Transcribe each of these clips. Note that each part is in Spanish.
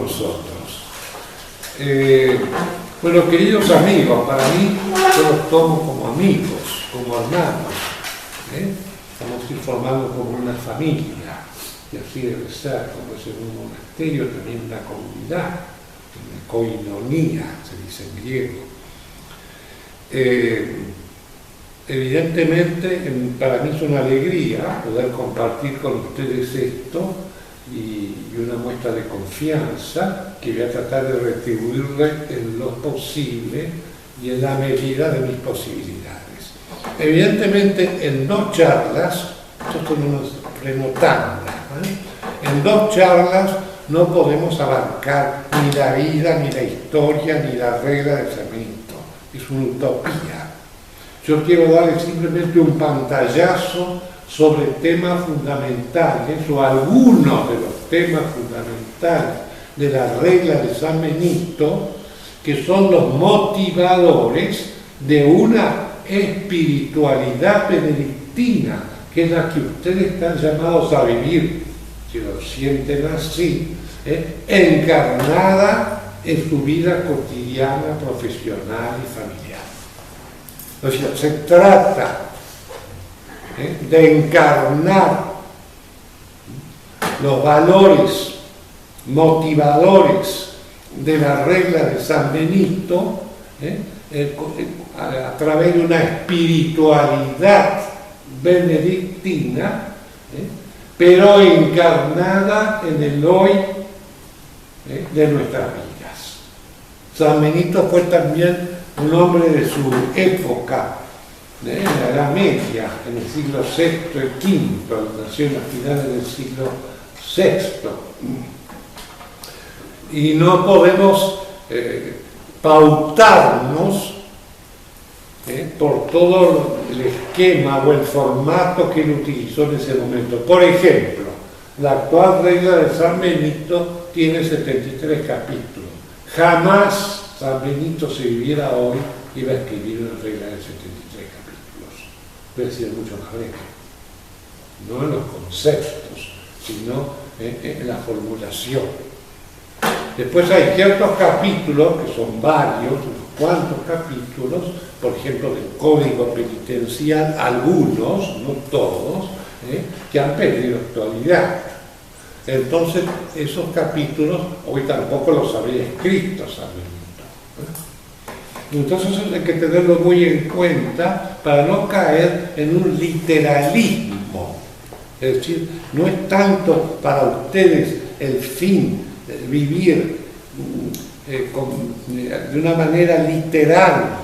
nosotros. Bueno, queridos amigos, para mí yo los tomo como amigos, como hermanos. Estamos ir formando como una familia, y así debe ser, como es en un monasterio, también una comunidad, una koinonia, se dice en griego. Evidentemente, para mí es una alegría poder compartir con ustedes esto y una muestra de confianza que voy a tratar de retribuirle en lo posible y en la medida de mis posibilidades. Evidentemente, en 2 charlas, esto no nos prenotando, en 2 charlas no podemos abarcar ni la vida, ni la historia, ni la regla del San Benito. Es una utopía. Yo quiero darle simplemente un pantallazo sobre temas fundamentales o algunos de los temas fundamentales de la regla de San Benito, que son los motivadores de una espiritualidad benedictina, que es la que ustedes están llamados a vivir, si lo sienten así, encarnada en su vida cotidiana, profesional y familiar. O sea, se trata de encarnar los valores motivadores de la regla de San Benito a través de una espiritualidad benedictina, pero encarnada en el hoy de nuestras vidas. San Benito fue también un hombre de su época, en la Edad Media, en el siglo VI y V, nació en las finales del siglo VI. Y no podemos pautarnos por todo el esquema o el formato que él utilizó en ese momento. Por ejemplo, la actual regla de San Benito tiene 73 capítulos. Jamás San Benito, si viviera hoy, iba a escribir una regla de 73 capítulos. Puede ser mucho más breve. No en los conceptos, sino en la formulación. Después hay ciertos capítulos, que son varios, unos cuantos capítulos, por ejemplo, del Código Penitencial, algunos, no todos, que han perdido actualidad. Entonces, esos capítulos hoy tampoco los habría escrito San Benito. Entonces hay que tenerlo muy en cuenta para no caer en un literalismo. Es decir, no es tanto para ustedes el fin vivir de una manera literal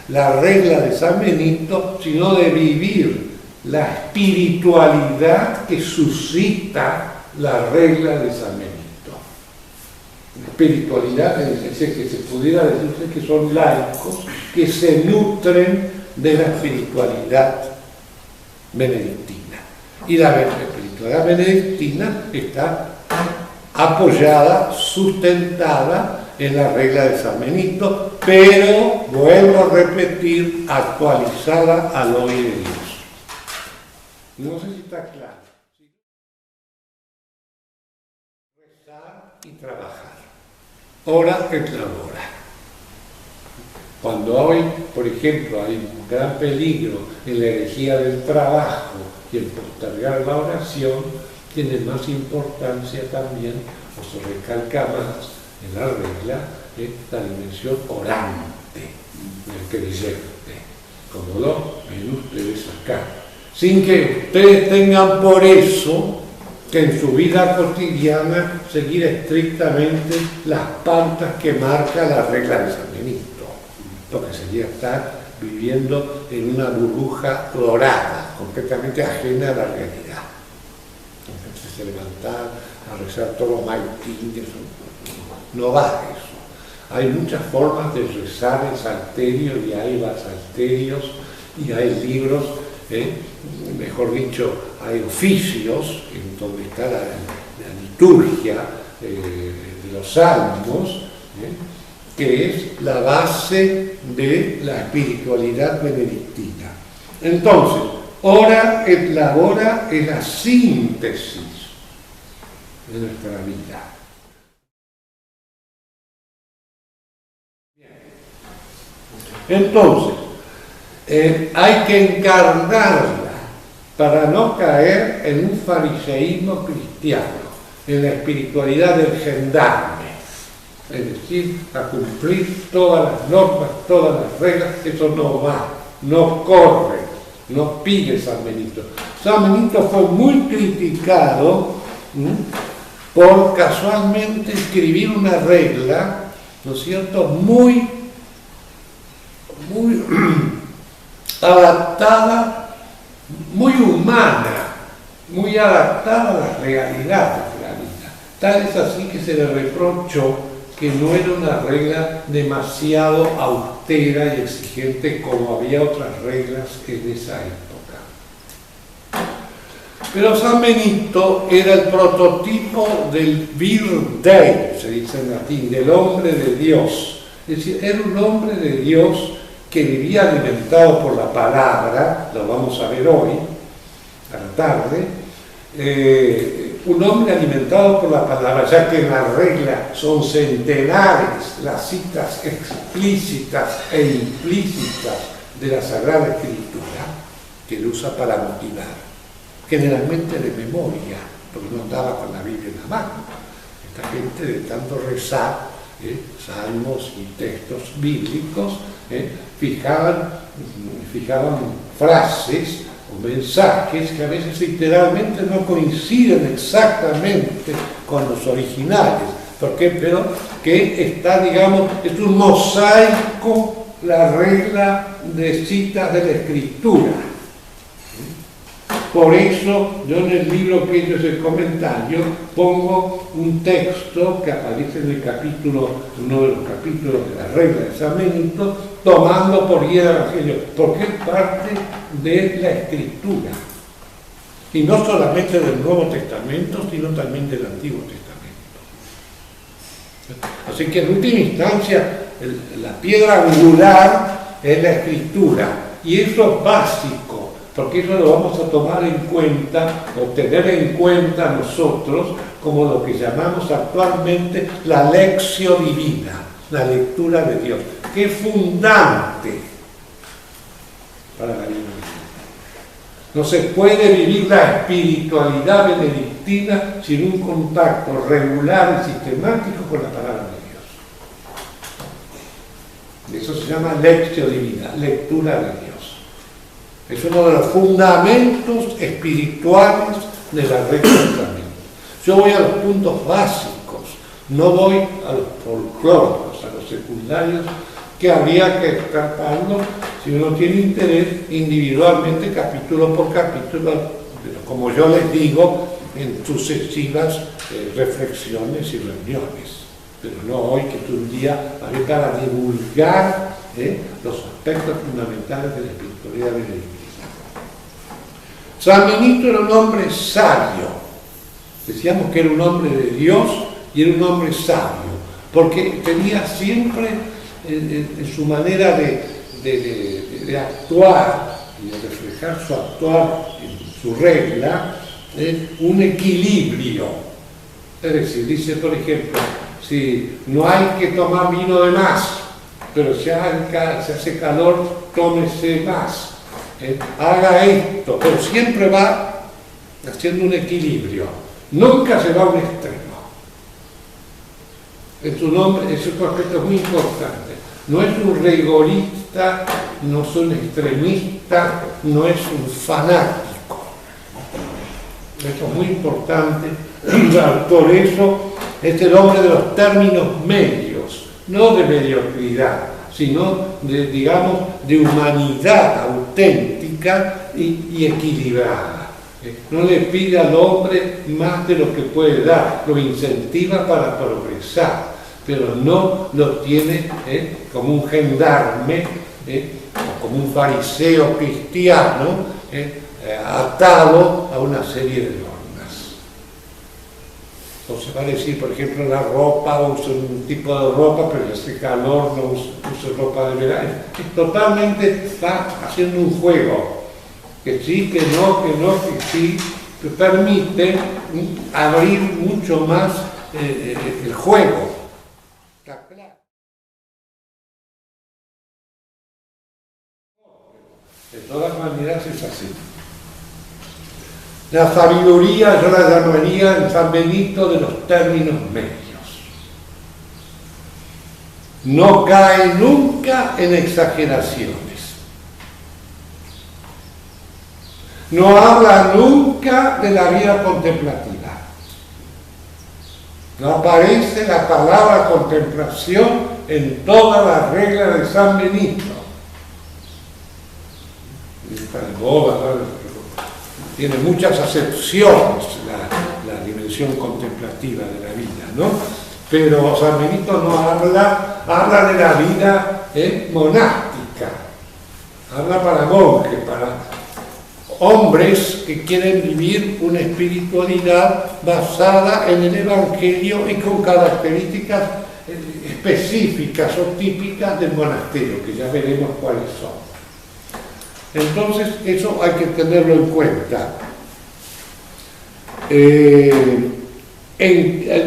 la regla de San Benito, sino de vivir la espiritualidad que suscita la regla de San Benito. Espiritualidad, es decir, que se pudiera decir que son laicos que se nutren de la espiritualidad benedictina. Y la espiritualidad benedictina está apoyada, sustentada en la regla de San Benito, pero, vuelvo a repetir, actualizada al hoy de Dios. No sé si está claro. Rezar y trabajar. Hora es la hora. Cuando hoy, por ejemplo, hay un gran peligro en la herejía del trabajo y el postergar la oración, tiene más importancia también, o se recalca más en la regla, la dimensión orante del creyente, como lo ven ustedes acá. Sin que ustedes tengan por eso que en su vida cotidiana seguir estrictamente las pautas que marca la regla de San Benito, lo que sería estar viviendo en una burbuja dorada, completamente ajena a la realidad. Entonces se levantar a rezar todos los maitines, no va eso. Hay muchas formas de rezar el salterio y hay salterios y hay libros, mejor dicho, hay oficios en donde está la liturgia de los salmos, que es la base de la espiritualidad benedictina. Entonces, ora et labora es la síntesis de nuestra vida. Entonces, hay que encarnarla para no caer en un fariseísmo cristiano, en la espiritualidad del gendarme. Es decir, a cumplir todas las normas, todas las reglas. Eso no va, no corre, no pide San Benito. San Benito fue muy criticado por casualmente escribir una regla, ¿no es cierto?, muy adaptada, muy humana, muy adaptada a las realidades de la vida. Tal es así que se le reprochó que no era una regla demasiado austera y exigente como había otras reglas en esa época. Pero San Benito era el prototipo del vir Dei, se dice en latín, del hombre de Dios. Es decir, era un hombre de Dios que vivía alimentado por la palabra, lo vamos a ver hoy, a la tarde, un hombre alimentado por la palabra, ya que en la regla son centenares las citas explícitas e implícitas de la Sagrada Escritura, que él usa para motivar, generalmente de memoria, porque no andaba con la Biblia en la mano. Esta gente de tanto rezar, salmos y textos bíblicos, fijaban frases o mensajes que a veces literalmente no coinciden exactamente con los originales, pero que está, digamos, es un mosaico la regla de citas de la Escritura. Por eso yo en el libro que he hecho ese comentario pongo un texto que aparece en el capítulo, uno de los capítulos de la regla de San Benito, tomando por guía del Evangelio, porque es parte de la Escritura. Y no solamente del Nuevo Testamento, sino también del Antiguo Testamento. Así que en última instancia, la piedra angular es la Escritura, y eso es básico, porque eso lo vamos a tomar en cuenta, o tener en cuenta nosotros, como lo que llamamos actualmente la lección divina, la lectura de Dios, que es fundante para la vida. No se puede vivir la espiritualidad benedictina sin un contacto regular y sistemático con la palabra de Dios. Eso se llama lección divina, lectura de Dios. Es uno de los fundamentos espirituales de la regla del Testamento. Yo voy a los puntos básicos, no voy a los folclóricos, a los secundarios, que habría que tratarlo si uno tiene interés individualmente, capítulo por capítulo, pero como yo les digo, en sucesivas reflexiones y reuniones. Pero no hoy, que es un día para divulgar los aspectos fundamentales de la espiritualidad benedictina. San Benito era un hombre sabio. Decíamos que era un hombre de Dios y era un hombre sabio, porque tenía siempre en su manera de actuar y de reflejar su actuar en su regla, un equilibrio. Es decir, dice, por ejemplo, si no hay que tomar vino de más, pero si hace calor, tómese más. Haga esto, pero siempre va haciendo un equilibrio. Nunca se va a un extremo. En su nombre, ese es un aspecto muy importante. No es un rigorista, no es un extremista, no es un fanático. Eso es muy importante. Por eso es el hombre de los términos medios, no de mediocridad, sino de humanidad auténtica y equilibrada. No le pide al hombre más de lo que puede dar, lo incentiva para progresar, pero no lo tiene como un gendarme o como un fariseo cristiano atado a una serie de normas. O se va a decir, por ejemplo, la ropa, usa un tipo de ropa, pero hace calor, no usa ropa de verano. Totalmente está haciendo un juego. Que sí, que no, que sí, que permite abrir mucho más el juego. De todas maneras es así. La sabiduría yo la llamaría en San Benito de los términos medios. No cae nunca en exageraciones. No habla nunca de la vida contemplativa. No aparece la palabra contemplación en todas las reglas de San Benito. Tiene muchas acepciones la dimensión contemplativa de la vida, ¿no? Pero San Benito no habla de la vida monástica, habla para monjes, para hombres que quieren vivir una espiritualidad basada en el Evangelio y con características específicas o típicas del monasterio, que ya veremos cuáles son. Entonces, eso hay que tenerlo en cuenta.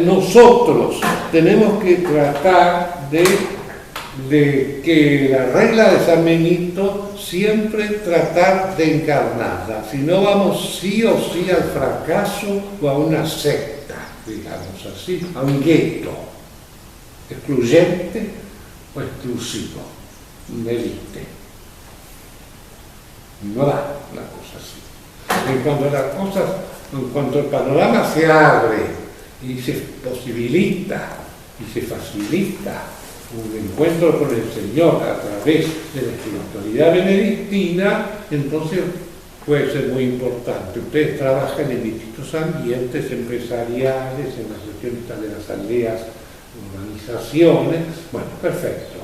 Nosotros tenemos que tratar de que la regla de San Benito siempre tratar de encarnarla, si no vamos sí o sí al fracaso o a una secta, digamos así, a un gueto excluyente o exclusivo, una élite. No da una cosa así. En cuanto el panorama se abre y se posibilita y se facilita un encuentro con el Señor a través de la espiritualidad benedictina, entonces puede ser muy importante. Ustedes trabajan en distintos ambientes empresariales, en las cuestiones de las aldeas, organizaciones, bueno, perfecto.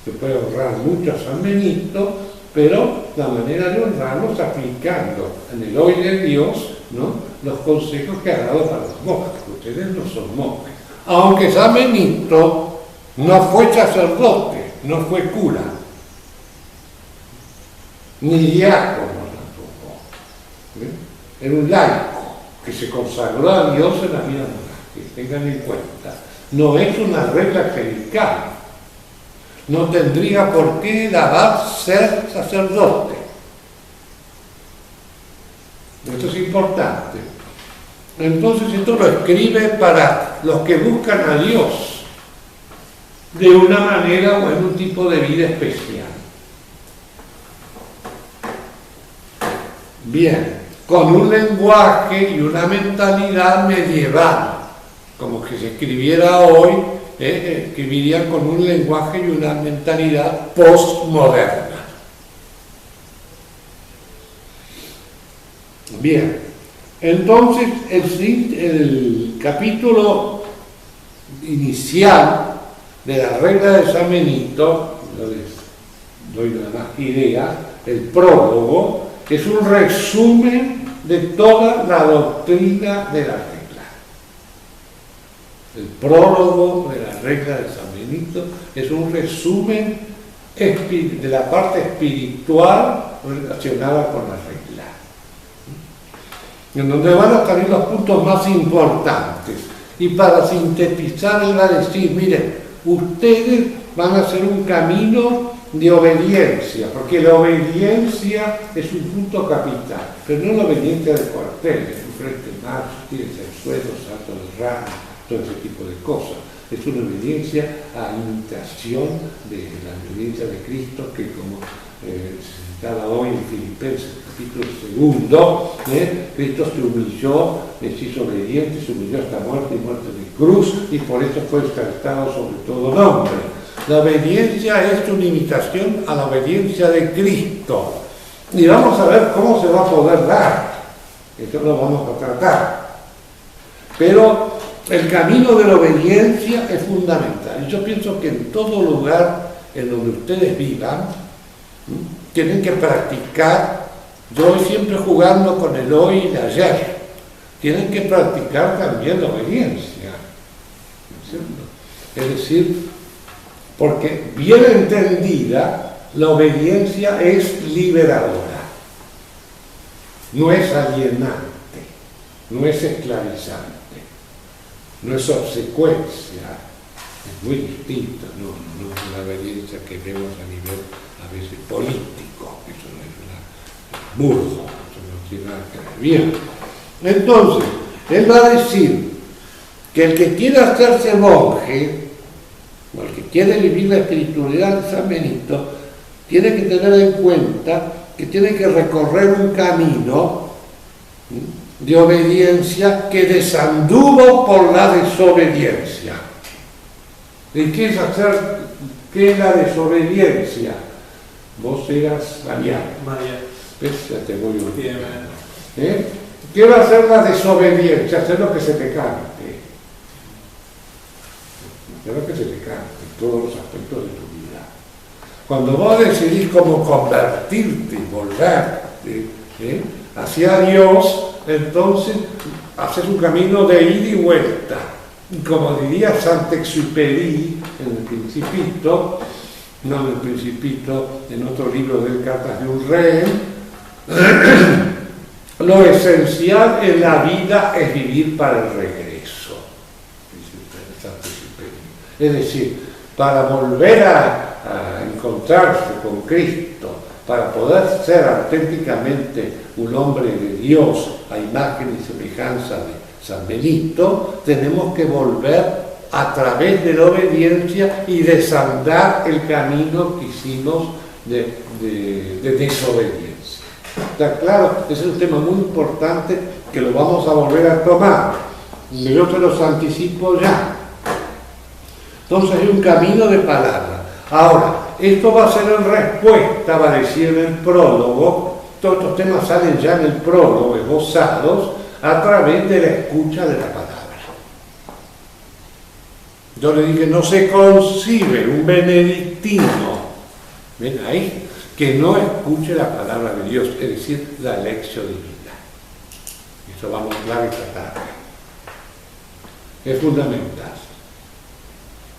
Se puede honrar mucho a San Benito, pero la manera de honrarlo es aplicando en el hoy de Dios, ¿no?, los consejos que ha dado para los monjes, porque ustedes no son monjes. Aunque San Benito no fue sacerdote, no fue cura, ni diácono tampoco. Era un laico que se consagró a Dios en la vida monástica, tengan en cuenta. No es una regla clerical. No tendría por qué Abad ser sacerdote. Esto es importante. Entonces esto lo escribe para los que buscan a Dios de una manera o en un tipo de vida especial. Bien, con un lenguaje y una mentalidad medieval, como que se escribiera hoy, escribirían con un lenguaje y una mentalidad postmoderna. Bien, entonces el capítulo inicial de la regla de San Benito, yo les doy nada más idea, el prólogo, es un resumen de toda la doctrina de la regla. El prólogo de la regla de San Benito es un resumen de la parte espiritual relacionada con la regla, en donde van a salir los puntos más importantes. Y para sintetizar, él va a decir, miren, ustedes van a hacer un camino de obediencia, porque la obediencia es un punto capital, pero no la obediencia de cuartel, de un frente marzo, tienes el suelo, salto del ramo, todo ese tipo de cosas. Es una obediencia a imitación de la obediencia de Cristo, que como se citaba hoy en Filipenses capítulo 2, Cristo se humilló, se hizo obediente, se humilló hasta muerte y muerte de cruz, y por eso fue exaltado sobre todo nombre. La obediencia es una imitación a la obediencia de Cristo. Y vamos a ver cómo se va a poder dar. Esto lo vamos a tratar. Pero el camino de la obediencia es fundamental. Y yo pienso que en todo lugar en donde ustedes vivan, tienen que practicar. Yo voy siempre jugando con el hoy y el ayer. Tienen que practicar también la obediencia. Es decir, porque bien entendida, la obediencia es liberadora. No es alienante, no es esclavizante. No es obsecuencia, es muy distinto, no es una obediencia que vemos a nivel a veces político, eso no es burdo, no tiene nada que ver. Bien, entonces, él va a decir que el que quiera hacerse monje, o el que quiere vivir la espiritualidad de San Benito, tiene que tener en cuenta que tiene que recorrer un camino de obediencia que desanduvo por la desobediencia. ¿Y qué es hacer? ¿Qué es la desobediencia? Vos eras María. ¿Ves? Ya te voy olvidando. ¿Qué va a hacer la desobediencia? Hacer lo que se te cante. Hacer lo que se te cante en todos los aspectos de tu vida. Cuando vos decidís cómo convertirte y volverte hacia Dios, entonces haces un camino de ida y vuelta. Y como diría Saint-Exupéry en el Principito, no en el Principito, en otro libro de Cartas de un Rey, lo esencial en la vida es vivir para el regreso, dice Saint-Exupéry. Es decir, para volver a encontrarse con Cristo, para poder ser auténticamente un hombre de Dios a imagen y semejanza de San Benito, tenemos que volver a través de la obediencia y desandar el camino que hicimos de desobediencia. ¿Está claro? Ese es un tema muy importante que lo vamos a volver a tomar. Yo te los anticipo ya. Entonces hay un camino de palabra. Ahora, esto va a ser en respuesta, va a decir en el prólogo, todos estos temas salen ya en el prólogo, esbozados, a través de la escucha de la palabra. Yo le dije, no se concibe un benedictino, ven ahí, que no escuche la palabra de Dios, es decir, la lección divina. Eso vamos a hablar esta tarde. Es fundamental,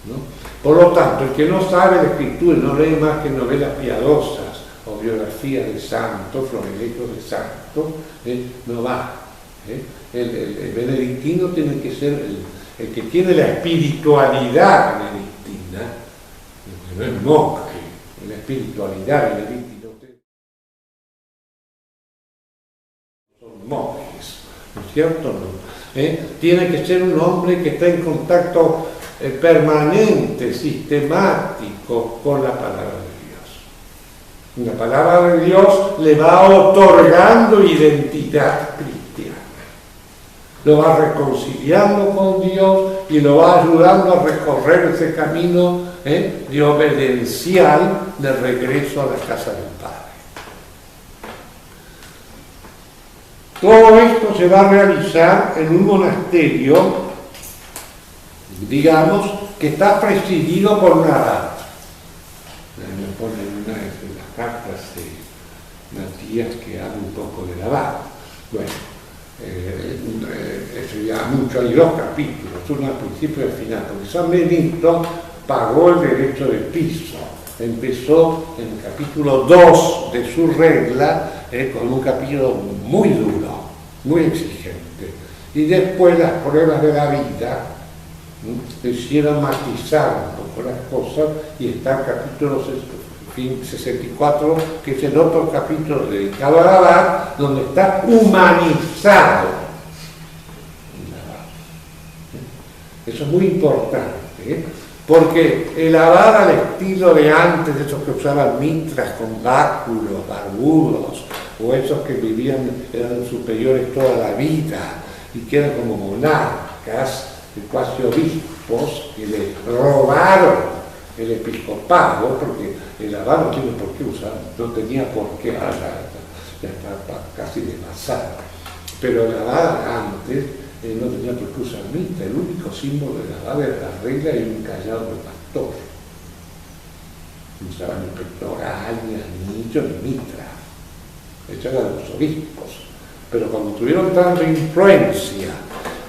¿no? Por lo tanto, el que no sabe la escritura y no lee más que novelas piadosas o biografías de santos, floreletos de santos, no va. El benedictino tiene que ser el que tiene la espiritualidad benedictina, no es monje, la espiritualidad benedictina. Son monjes, ¿no es cierto? ¿No? Tiene que ser un hombre que está en contacto permanente, sistemático con la palabra de Dios. La palabra de Dios le va otorgando identidad cristiana. Lo va reconciliando con Dios y lo va ayudando a recorrer ese camino de obediencial de regreso a la casa del Padre. Todo esto se va a realizar en un monasterio, digamos, que está presidido por un abad. Me ponen una de las cartas de Matías que habla un poco del abad. Bueno, eso ya mucho, hay dos capítulos, uno al principio y al final, porque San Benito pagó el derecho de piso. Empezó en el capítulo 2 de su regla, con un capítulo muy duro, muy exigente. Y después las pruebas de la vida hicieron matizar un poco las cosas, y está el capítulo 64, que es el otro capítulo dedicado al abad, donde está humanizado. Eso es muy importante, porque el abad, al estilo de antes, de esos que usaban mitras con báculos, barbudos, o esos que vivían, eran superiores toda la vida y que eran como monarcas, cuasi obispos, que le robaron el episcopado, porque el abad no tiene por qué usar, no tenía por qué, ya está casi desfasado, pero el abad antes no tenía por qué usar mitra. El único símbolo del abad era la regla y un callado de pastor. No usaban ni pectoral, ni anillo, ni mitra. Eso era de los obispos. Pero cuando tuvieron tanta influencia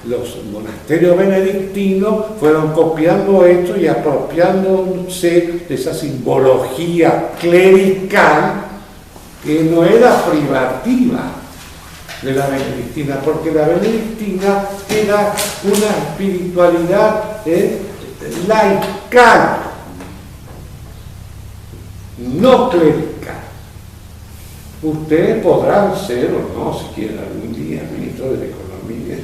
los monasterios benedictinos, fueron copiando esto y apropiándose de esa simbología clerical que no era privativa de la benedictina, porque la benedictina era una espiritualidad laical, no clerical. Ustedes podrán ser o no, si quieren algún día, ministro de la Economía,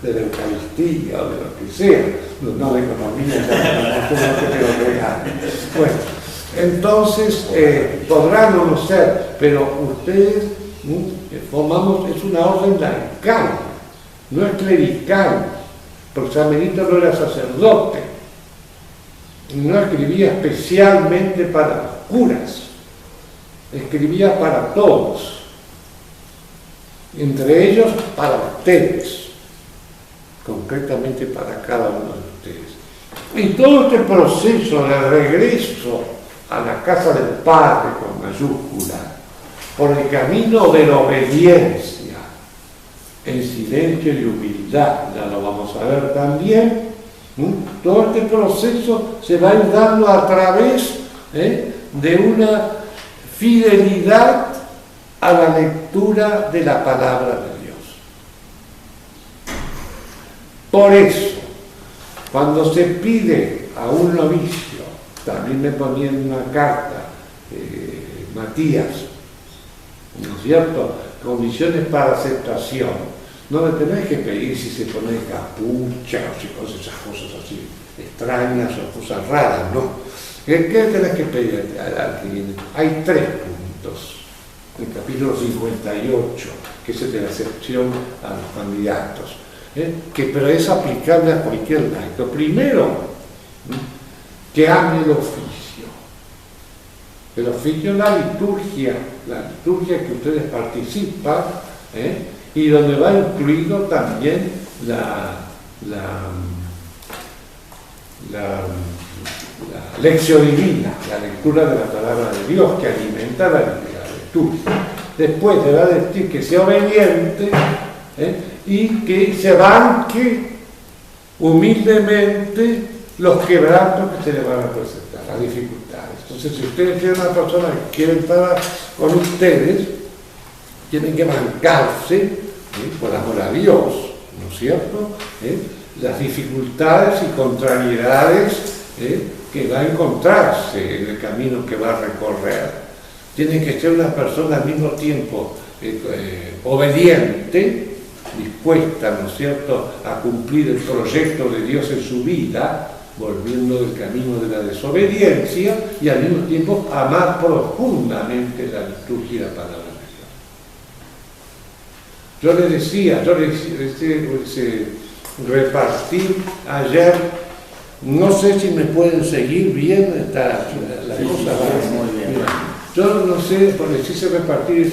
de la Eucaristía o de lo que sea. No de Economía, ya no que te lo regalen. Bueno, entonces podrán o no ser, pero ustedes formamos, es una orden laical, no es clerical, porque San Benito no era sacerdote, no escribía especialmente para los curas, escribía para todos, entre ellos para ustedes, concretamente para cada uno de ustedes. Y todo este proceso de regreso a la casa del Padre con mayúscula, por el camino de la obediencia, en silencio y humildad, ya lo vamos a ver también, todo este proceso se va a ir dando a través de una fidelidad a la lectura de la palabra de Dios. Por eso, cuando se pide a un novicio, también me ponía en una carta, Matías, ¿no es cierto?, condiciones para aceptación. No le tenés que pedir si se pone capucha o esas cosas así extrañas o cosas raras, ¿no? ¿Qué tenés que pedir al que viene? Hay 3 puntos. El capítulo 58, que es el de la acepción a los candidatos, pero es aplicable a cualquier laico. Primero, que ame el oficio. El oficio es la liturgia que ustedes participan, y donde va incluido también la lección divina, la lectura de la palabra de Dios, que alimenta la liturgia. Después te va a decir que sea obediente, y que se banque humildemente los quebrantos que se le van a presentar, las dificultades. Entonces, si ustedes tienen una persona que quiere estar con ustedes, tienen que bancarse, por amor a Dios, ¿no es cierto?, las dificultades y contrariedades que va a encontrarse en el camino que va a recorrer. Tiene que ser una persona al mismo tiempo obediente, dispuesta, ¿no es cierto?, a cumplir el proyecto de Dios en su vida, volviendo del camino de la desobediencia, y al mismo tiempo amar profundamente la liturgia y la palabra de Dios. Yo le decía, repartí ayer, no sé si me pueden seguir bien, está la cosa va muy bien. Yo no sé, porque sí se repartir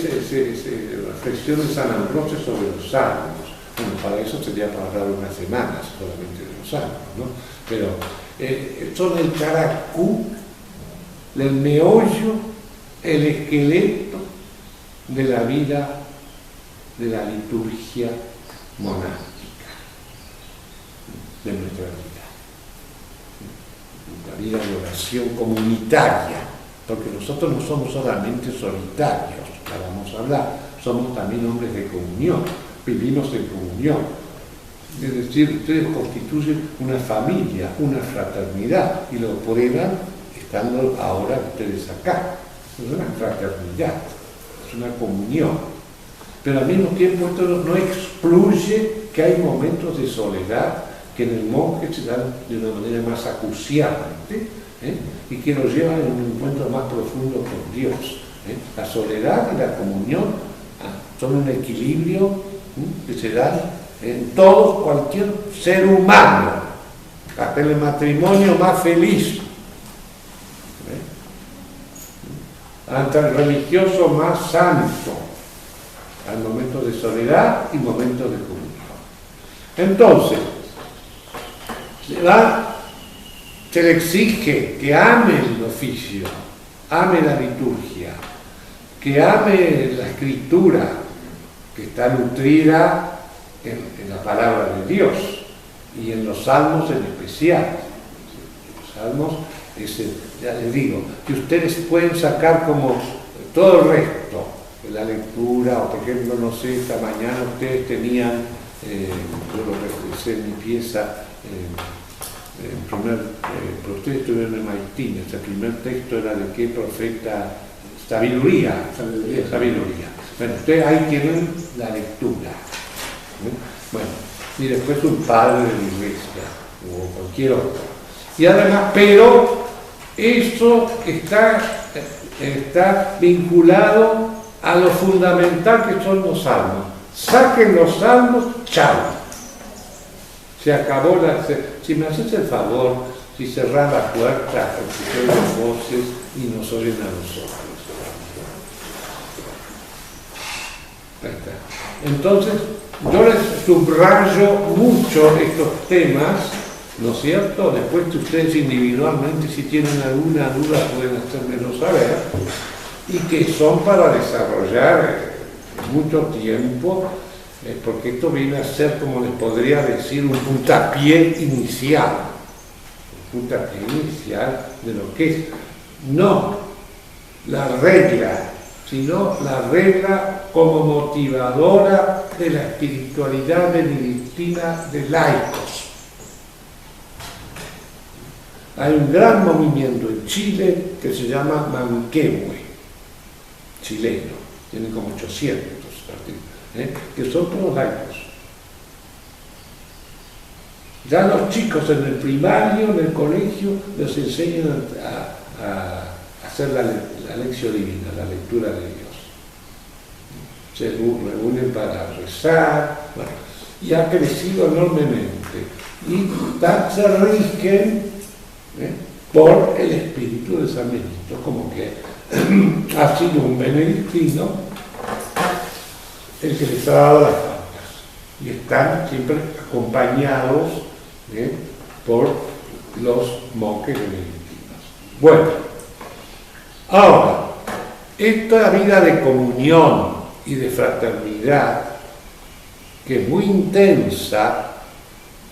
reflexión de San Ambrosio sobre los salmos. Bueno, para eso sería para hablar unas semanas solamente de los salmos, ¿no? Pero son el caracú, el meollo, el esqueleto de la vida, de la liturgia monástica, de nuestra vida de oración comunitaria, porque nosotros no somos solamente solitarios, ya vamos a hablar, somos también hombres de comunión, vivimos en comunión. Es decir, ustedes constituyen una familia, una fraternidad, y lo prueban estando ahora ustedes acá. Es una fraternidad, es una comunión. Pero al mismo tiempo esto no excluye que hay momentos de soledad que en el monje se dan de una manera más acuciante, y que nos llevan a un encuentro más profundo con Dios. La soledad y la comunión son un equilibrio que se da en todo cualquier ser humano, hasta en el matrimonio más feliz, hasta el religioso más santo, hay momentos de soledad y momentos de comunión. Entonces, se le exige que ame el oficio, ame la liturgia, que ame la escritura, que está nutrida en la palabra de Dios y en los salmos en especial. Los salmos, ya les digo, que ustedes pueden sacar como todo el resto, la lectura, o por ejemplo, no sé, esta mañana ustedes tenían, yo lo reflexé en mi pieza, pero ustedes estuvieron en Maitines, el primer texto era de qué profeta sabiduría. Bueno, ustedes ahí tienen la lectura. Bueno, y después un padre de la iglesia, o cualquier otro. Y además, pero eso está vinculado a lo fundamental que son los salmos. Saquen los salmos, chao. Se acabó si me haces el favor, si cerrar la puerta, escuchar las voces y nos oyen a nosotros. Ahí está. Entonces, yo les subrayo mucho estos temas, ¿no es cierto? Después que ustedes individualmente, si tienen alguna duda, pueden hacérmelo saber, y que son para desarrollar mucho tiempo, porque esto viene a ser, como les podría decir, un puntapié inicial. Un puntapié inicial de lo que es, no la regla, sino la regla como motivadora de la espiritualidad benedictina de laicos. Hay un gran movimiento en Chile que se llama Manquehue, chileno, tienen como 800 que son todos laicos. Ya los chicos en el primario, en el colegio, les enseñan a hacer la lección divina, la lectura de Dios. Se reúnen para rezar, bueno, y ha crecido enormemente. Y se rigen por el espíritu de San Benito, como que ha sido un benedictino el que les ha dado las pautas. Y están siempre acompañados por los monjes benedictinos. Bueno, ahora, esta vida de comunión y de fraternidad, que es muy intensa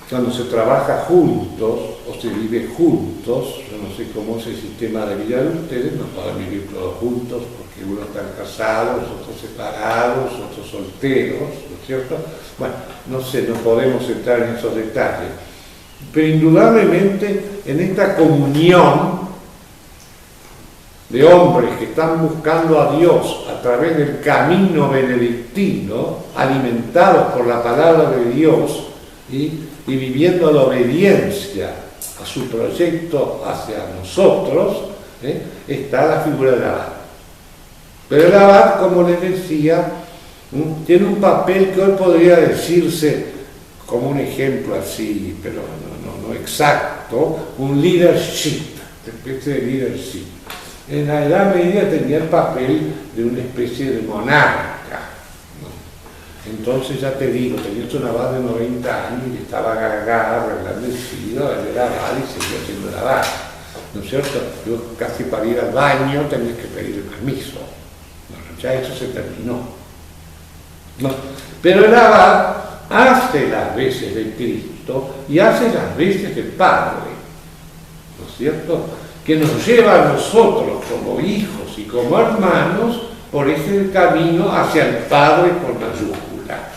cuando se trabaja juntos o se vive juntos, yo no sé cómo es el sistema de vida de ustedes, no pueden vivir todos juntos porque unos están casados, otros separados, otros solteros, ¿no es cierto? Bueno, no sé, no podemos entrar en esos detalles, pero indudablemente en esta comunión de hombres que están buscando a Dios a través del camino benedictino, alimentados por la palabra de Dios y viviendo la obediencia a su proyecto hacia nosotros, está la figura del abad. Pero el abad, como les decía, tiene un papel que hoy podría decirse como un ejemplo así, pero no exacto, un leadership, una especie de leadership. En la Edad Media tenía el papel de una especie de monarca, ¿no? Entonces ya te digo, tenías un abad de 90 años y estaba gaga, reblandecido, él era abad y seguía siendo el abad, ¿no es cierto? Yo casi para ir al baño tenías que pedir permiso, bueno, ya eso se terminó, ¿no? Pero el abad hace las veces de Cristo y hace las veces del Padre, ¿no es cierto?, que nos lleva a nosotros como hijos y como hermanos por ese camino hacia el Padre con mayúscula.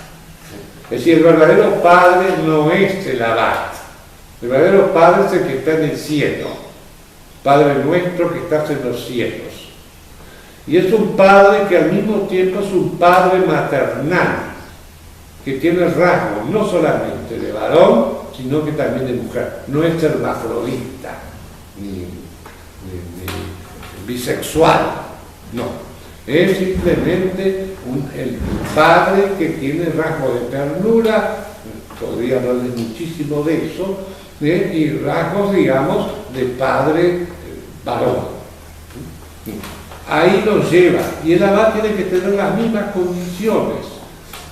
Es decir, el verdadero Padre no es el abad, el verdadero Padre es el que está en el cielo, Padre nuestro que estás en los cielos. Y es un Padre que al mismo tiempo es un Padre maternal, que tiene rasgos no solamente de varón, sino que también de mujer. No es hermafrodita, ni bisexual, no. Es simplemente el padre que tiene rasgos de ternura, podría hablarles muchísimo de eso, y rasgos, digamos, de padre varón. Ahí lo lleva, y el abad tiene que tener las mismas condiciones.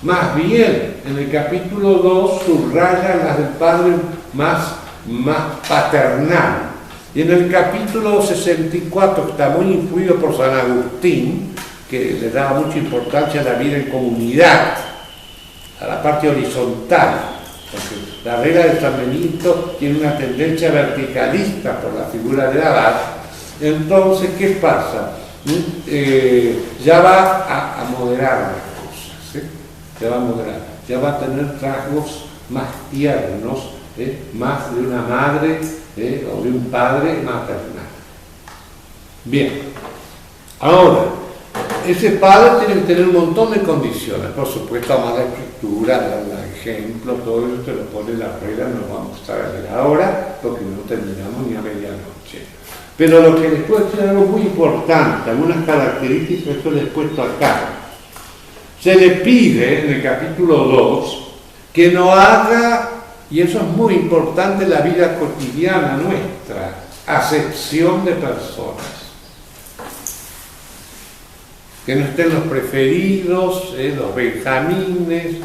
Más bien, en el capítulo 2 subraya las del padre más paternal. Y en el capítulo 64, que está muy influido por San Agustín, que le daba mucha importancia a la vida en comunidad, a la parte horizontal, porque la regla de San Benito tiene una tendencia verticalista por la figura del abad. Entonces, ¿qué pasa? Ya va a moderar las cosas, ya va a moderar, ya va a tener rasgos más tiernos, más de una madre o de un padre maternal. Bien, ahora, ese padre tiene que tener un montón de condiciones, por supuesto, amar la escritura, dar el ejemplo, todo eso te lo pone la regla, no vamos a estar a ver ahora, porque no terminamos ni a medianoche. Pero lo que les puedo decir es algo muy importante, algunas características, eso les he puesto acá. Se le pide en el capítulo 2 que no haga, y eso es muy importante en la vida cotidiana nuestra, acepción de personas. Que no estén los preferidos, los benjamines,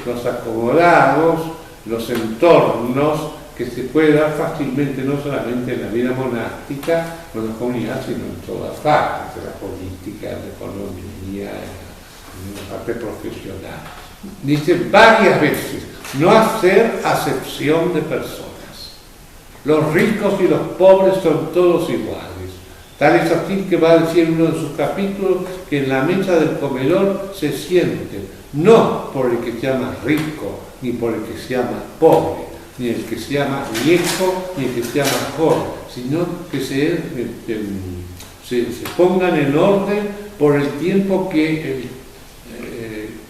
los acomodados, los entornos que se puede dar fácilmente no solamente en la vida monástica o en la comunidad, sino en todas partes, en la política, en la economía, en la parte profesional. Dice varias veces, no hacer acepción de personas. Los ricos y los pobres son todos iguales. Tal es así que va a decir en uno de sus capítulos que en la mesa del comedor se sienten, no por el que se llama rico, ni por el que se llama pobre, ni el que se llama viejo, ni el que se llama joven, sino que se pongan en orden por el tiempo que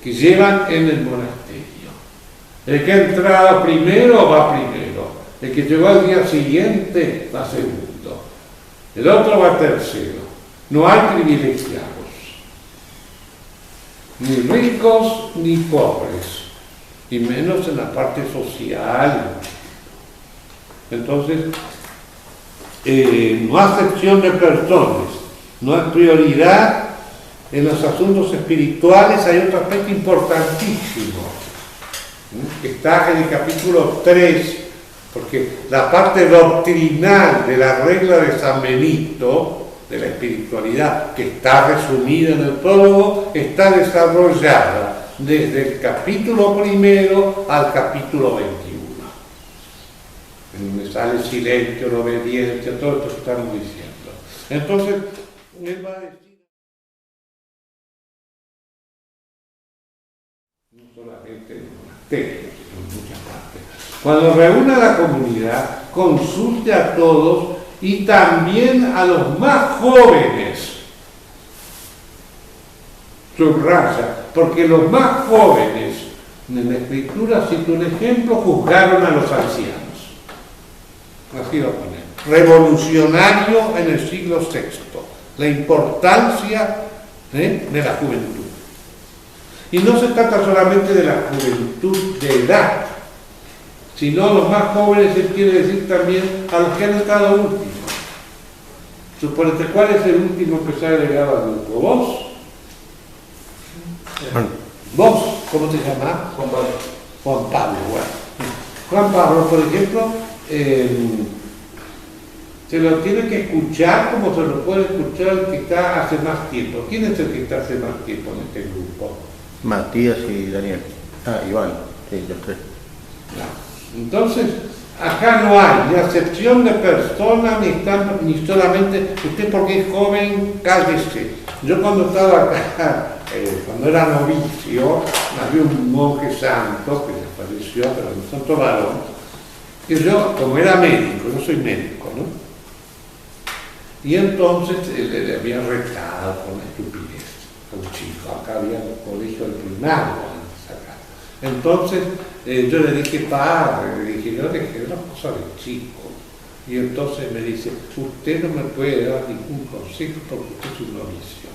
llevan en el monasterio. El que ha entrado primero va primero, el que llegó al día siguiente va segundo. El otro va tercero. No hay privilegiados, ni ricos ni pobres, y menos en la parte social. Entonces, no acepción de personas, no hay prioridad en los asuntos espirituales. Hay otro aspecto importantísimo, que está en el capítulo 3, porque la parte doctrinal de la regla de San Benito, de la espiritualidad, que está resumida en el prólogo, está desarrollada desde el capítulo 1 al capítulo 21. En donde sale el silencio, la obediencia, todo esto que estamos diciendo. Entonces, él va a decir, no solamente en el monasterio, sino en muchas partes. Cuando reúna a la comunidad, consulte a todos y también a los más jóvenes. Subraya, porque los más jóvenes, en la Escritura cita un ejemplo, juzgaron a los ancianos. Así lo pone. Revolucionario en el siglo VI. La importancia de la juventud. Y no se trata solamente de la juventud de edad, sino los más jóvenes, se quiere decir también a los que han estado últimos. Suponete, ¿cuál es el último que se ha agregado al grupo? ¿Vos? ¿Vos? ¿Cómo te llamás? Juan Pablo. Juan Pablo, bueno. Juan Pablo, por ejemplo, se lo tiene que escuchar como se lo puede escuchar el que está hace más tiempo. ¿Quién es el que está hace más tiempo en este grupo? Matías y Daniel. Iván, sí, los tres. No. Entonces, acá no hay ni acepción de persona, ni solamente usted porque es joven, cállese. Yo cuando estaba acá, cuando era novicio, había un monje santo que desapareció, pero un santo varón, y yo, como era médico, yo soy médico, ¿no? Y entonces le había retado con la estupidez a un chico. Acá había un colegio del primario antes acá. Entonces yo le dije, padre, le dije, yo dejé una cosa de chico. Y entonces me dice, usted no me puede dar ningún consejo porque usted es un novicio.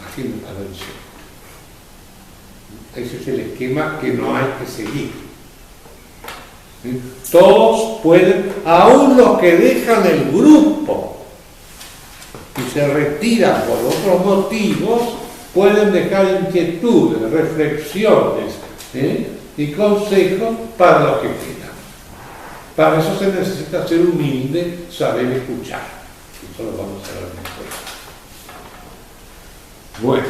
Así me pareció. Ese es el esquema que no hay que seguir. Todos pueden, aún los que dejan el grupo y se retiran por otros motivos, pueden dejar inquietudes, reflexiones y consejos para los que quieran. Para eso se necesita ser humilde, saber escuchar. Eso lo vamos a ver después. Bueno,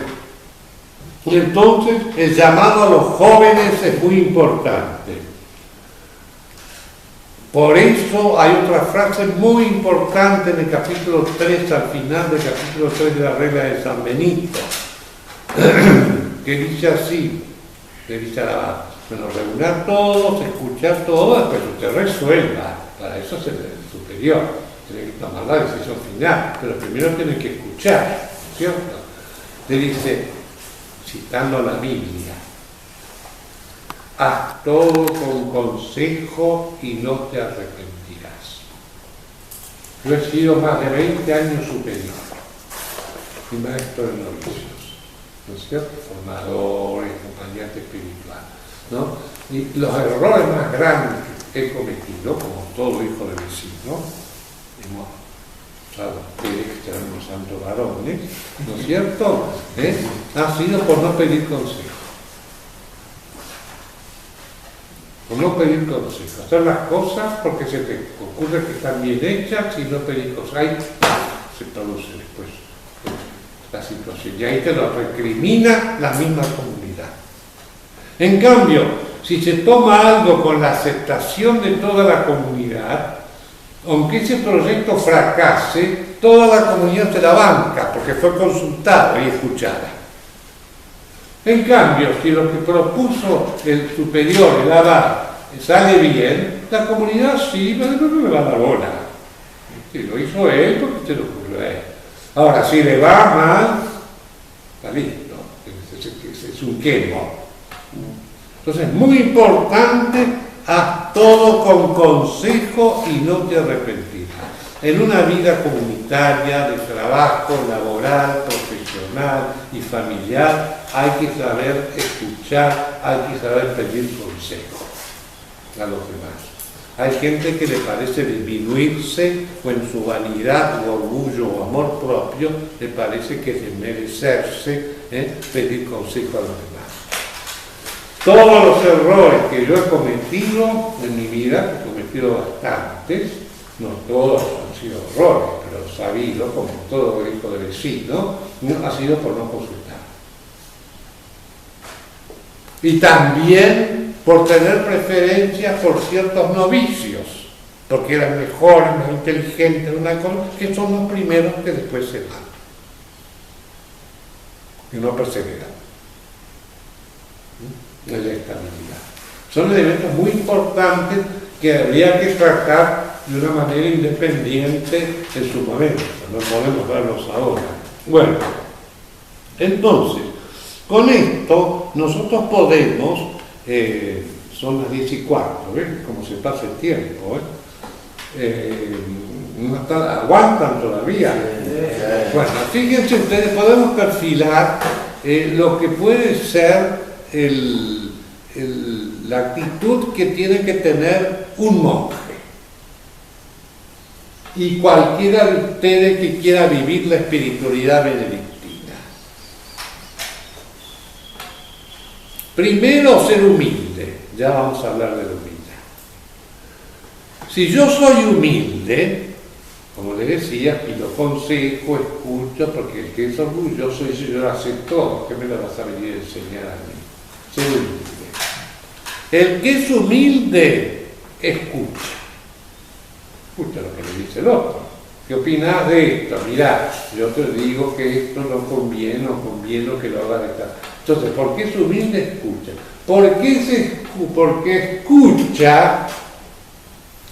entonces el llamado a los jóvenes es muy importante. Por eso hay otra frase muy importante en el capítulo 3, al final del capítulo 3 de la regla de San Benito, que dice así, le dice a la bueno, reunir a todos, escuchar todo, después usted resuelva, para eso es el superior. tiene que tomar la decisión final, pero primero tiene que escuchar, ¿cierto? Le dice, citando la Biblia, haz todo con consejo y no te arrepentirás. Yo he sido más de 20 años superior y maestro de novicios, ¿no es cierto? Formadores, acompañante espiritual, ¿no? Y los errores más grandes que he cometido, como todo hijo de vecino, hemos usado que eran unos santos varones, ¿no es cierto? Ha sido por no pedir consejo. Por no pedir consejo. Hacer las cosas porque se te ocurre que están bien hechas y no pedir cosas. Ahí se produce después la situación. Y ahí te lo recrimina la misma comunidad. En cambio, si se toma algo con la aceptación de toda la comunidad, aunque ese proyecto fracase, toda la comunidad se la banca porque fue consultada y escuchada. En cambio, si lo que propuso el superior, el abad, sale bien, la comunidad sí, pero no me va a dar bola. Si lo hizo él, porque se lo ocurrió a él. Ahora, si le va mal, está listo, es un quemo. Entonces, es muy importante, haz todo con consejo y no te arrepentirás. En una vida comunitaria, de trabajo, laboral, profesional y familiar, hay que saber escuchar, hay que saber pedir consejo a los demás. Hay gente que le parece disminuirse o en su vanidad o orgullo o amor propio, le parece que es desmerecerse, pedir consejo a los demás. Todos los errores que yo he cometido en mi vida, he cometido bastantes, no todos han sido errores, pero sabido, como todo hijo de vecino, ha sido por no consultar. Y también por tener preferencia por ciertos novicios, porque eran mejores, más inteligentes, una cosa, que son los primeros que después se van. Y no perseveran. La estabilidad. Son elementos muy importantes que habría que tratar de una manera independiente en su momento, no podemos verlos ahora. Bueno, entonces, con esto nosotros podemos, son las 10:15, ¿ven? Como se pasa el tiempo, aguantan todavía. Bueno, fíjense ustedes, podemos perfilar lo que puede ser la actitud que tiene que tener un monje. Y cualquiera de ustedes que quiera vivir la espiritualidad benedictina. Primero, ser humilde. Ya vamos a hablar de la humildad. Si yo soy humilde, como les decía, pido consejo, escucho, porque el que es orgulloso dice, yo lo sé todo, ¿qué me lo vas a venir a enseñar a mí? Ser humilde. El que es humilde, escucha. Escucha lo que le dice el otro. ¿Qué opinas de esto? Mirá, yo te digo que esto no conviene que lo hagas de tal. Entonces, ¿por qué es humilde? Escucha. Porque escucha,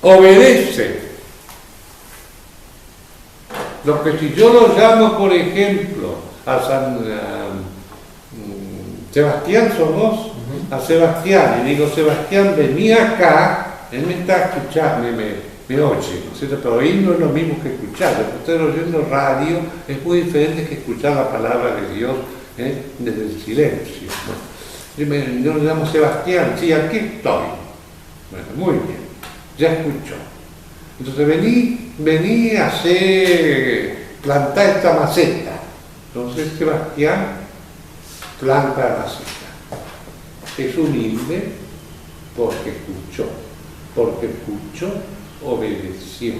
obedece. Lo que si yo lo llamo, por ejemplo, a San Sebastián, somos a Sebastián, y digo, Sebastián, vení acá, él me está escuchando, me oye, ¿no es cierto? Pero oír no es lo mismo que escuchar. Lo que ustedes oyendo radio es muy diferente que escuchar la palabra de Dios desde el silencio. Bueno, yo lo llamo Sebastián, sí, aquí estoy. Bueno, muy bien, ya escuchó. Entonces vení a plantar esta maceta. Entonces Sebastián planta la maceta. Es humilde porque escuchó, obedeció.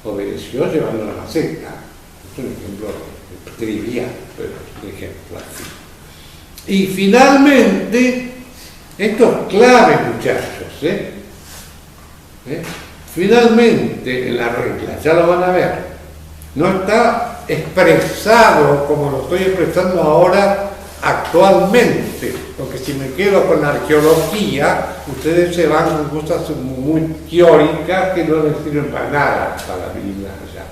Obedeció llevando la maceta. Es un ejemplo trivial, pero es un ejemplo así. Y finalmente, esto es clave, muchachos, finalmente en la regla, ya lo van a ver, no está expresado como lo estoy expresando ahora actualmente, porque si me quedo con la arqueología, ustedes se van con cosas muy teóricas que no les sirven para nada para vivir allá.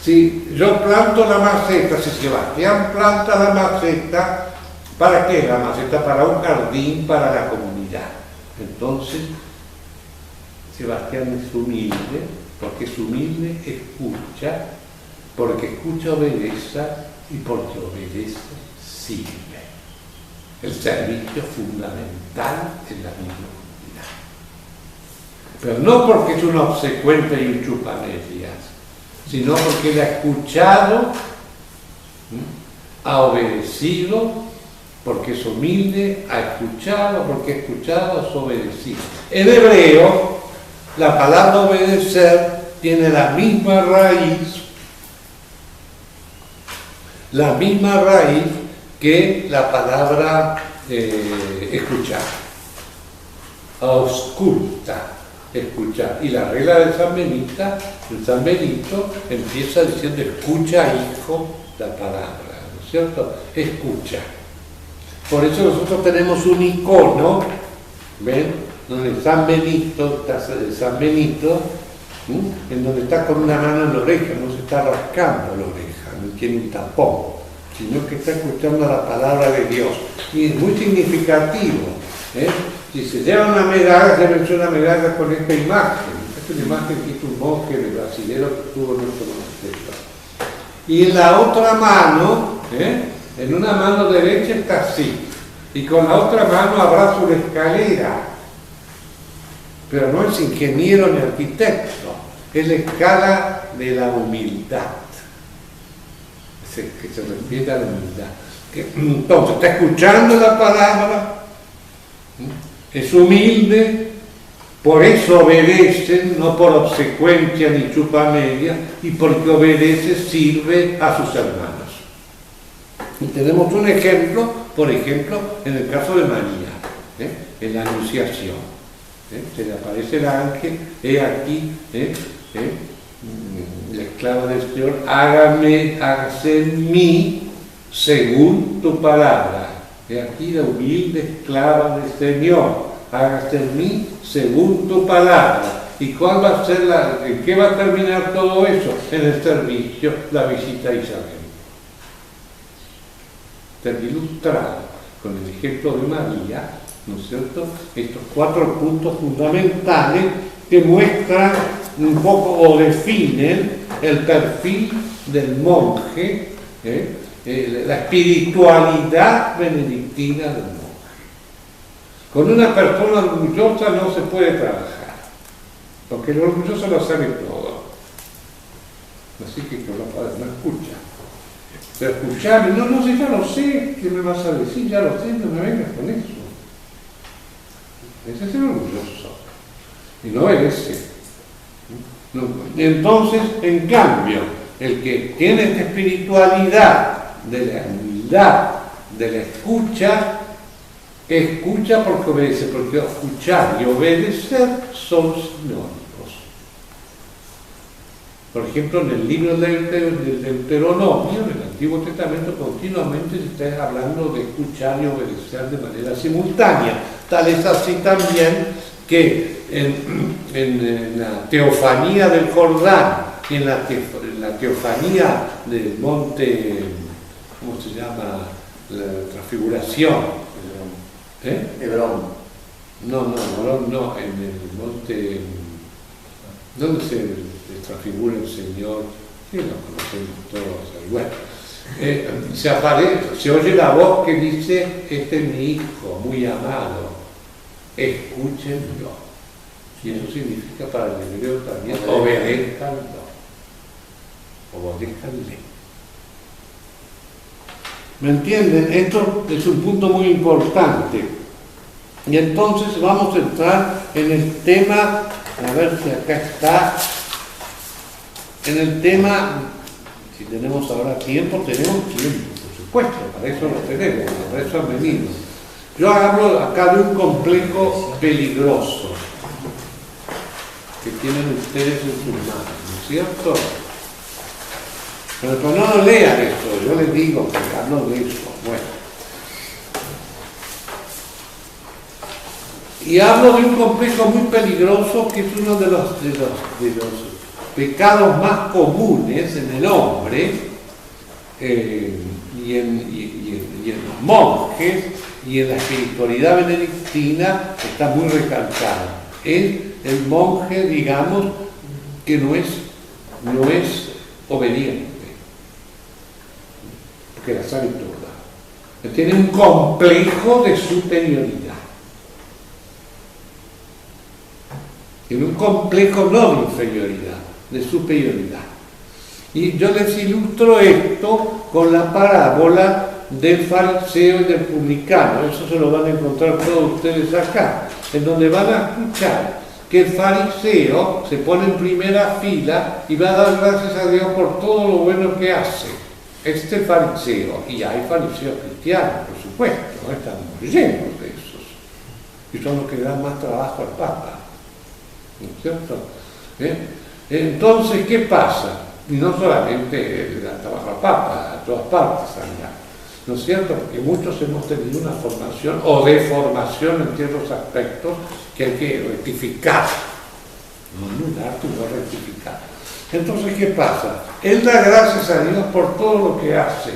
Si yo planto la maceta, si Sebastián planta la maceta, ¿para qué la maceta? Para un jardín, para la comunidad. Entonces, Sebastián es humilde, porque es humilde, escucha, porque escucha, obedece, y porque obedece, sirve. El servicio fundamental en la vida comunidad. Pero no porque es un obsecuente y un chupamedias, sino porque él ha escuchado, ha obedecido, porque es humilde, ha escuchado, porque ha escuchado, ha obedecido. En hebreo, la palabra obedecer tiene la misma raíz que la palabra escuchar. Ausculta, escuchar. Y la regla del San Benito empieza diciendo escucha, hijo, la palabra, ¿no es cierto? Escucha. Por eso nosotros tenemos un icono, ¿ven? Donde San Benito, en donde está con una mano en la oreja, no se está rascando la oreja, no tiene un tapón, sino que está escuchando la palabra de Dios. Y es muy significativo. Si se lleva una medalla, se menciona una medalla con esta imagen. Esta es una imagen que hizo un monje de brasilero que tuvo nuestro monasterio. Y en la otra mano, en una mano derecha está así, y con la otra mano abraza una escalera. Pero no es ingeniero ni arquitecto, es la escala de la humildad, que se refiere a la humildad. Entonces, está escuchando la palabra, es humilde, por eso obedece, no por obsecuencia ni chupamedia, y porque obedece sirve a sus hermanos. Y tenemos un ejemplo, por ejemplo, en el caso de María, en la Anunciación. Se le aparece el ángel, he aquí, la esclava del Señor, hágase en mí según tu palabra. He aquí la humilde esclava del Señor, hágase en mí según tu palabra. ¿Y cuál va a ser en qué va a terminar todo eso? En el servicio, la visita a Isabel. Está ilustrado con el ejemplo de María, ¿no es cierto? Estos 4 puntos fundamentales que muestran un poco o definen el perfil del monje, la espiritualidad benedictina del monje. Con una persona orgullosa no se puede trabajar, porque el orgulloso lo sabe todo. Así que no escucha. Pero escucharme, no sé, ya lo sé, ¿qué me vas a decir? Ya lo sé, no me vengas con eso. Ese es el orgulloso. Y no obedece. Entonces, en cambio, el que tiene esta espiritualidad de la humildad, de la escucha porque obedece, porque escuchar y obedecer son sinónimos. Por ejemplo, en el libro del Deuteronomio, en el Antiguo Testamento, continuamente se está hablando de escuchar y obedecer de manera simultánea. Tal es así también que en la teofanía del Jordán y en la teofanía del monte, ¿cómo se llama? La transfiguración. Hebrón. No, en el monte, ¿dónde se transfigura el Señor? Sí, lo conocemos todos. Bueno, se oye la voz que dice, este es mi hijo, muy amado, escúchenlo. Y eso significa para el hebreo también, obedézcanlo. Obedézcanle. ¿Me entienden? Esto es un punto muy importante. Y entonces vamos a entrar en el tema, a ver si acá está, en el tema, si tenemos ahora tiempo, tenemos tiempo, por supuesto, para eso lo tenemos, para eso han venido. Yo hablo acá de un complejo peligroso que tienen ustedes en sus manos, ¿no es cierto? Pero no lo lean esto, yo les digo que hablo de eso. Bueno, Y hablo de un complejo muy peligroso que es uno de los pecados más comunes en el hombre y en los monjes y en la espiritualidad benedictina está muy recalcado. Es el monje, digamos, que no es obediente, porque la sabe toda. Tiene un complejo de superioridad. Tiene un complejo no de inferioridad, de superioridad. Y yo les ilustro esto con la parábola del fariseo y del publicano. Eso se lo van a encontrar todos ustedes acá, en donde van a escuchar que el fariseo se pone en primera fila y va a dar gracias a Dios por todo lo bueno que hace. Este fariseo, y hay fariseos cristianos, por supuesto, ¿no? Estamos llenos de esos. Y son los que le dan más trabajo al Papa, ¿no es cierto? Entonces, ¿qué pasa? Y no solamente le dan trabajo al Papa, a todas partes allá, ¿no es cierto? Porque muchos hemos tenido una formación o deformación en ciertos aspectos que hay que rectificar, no anular, sino rectificar. Entonces, ¿qué pasa? Él da gracias a Dios por todo lo que hace,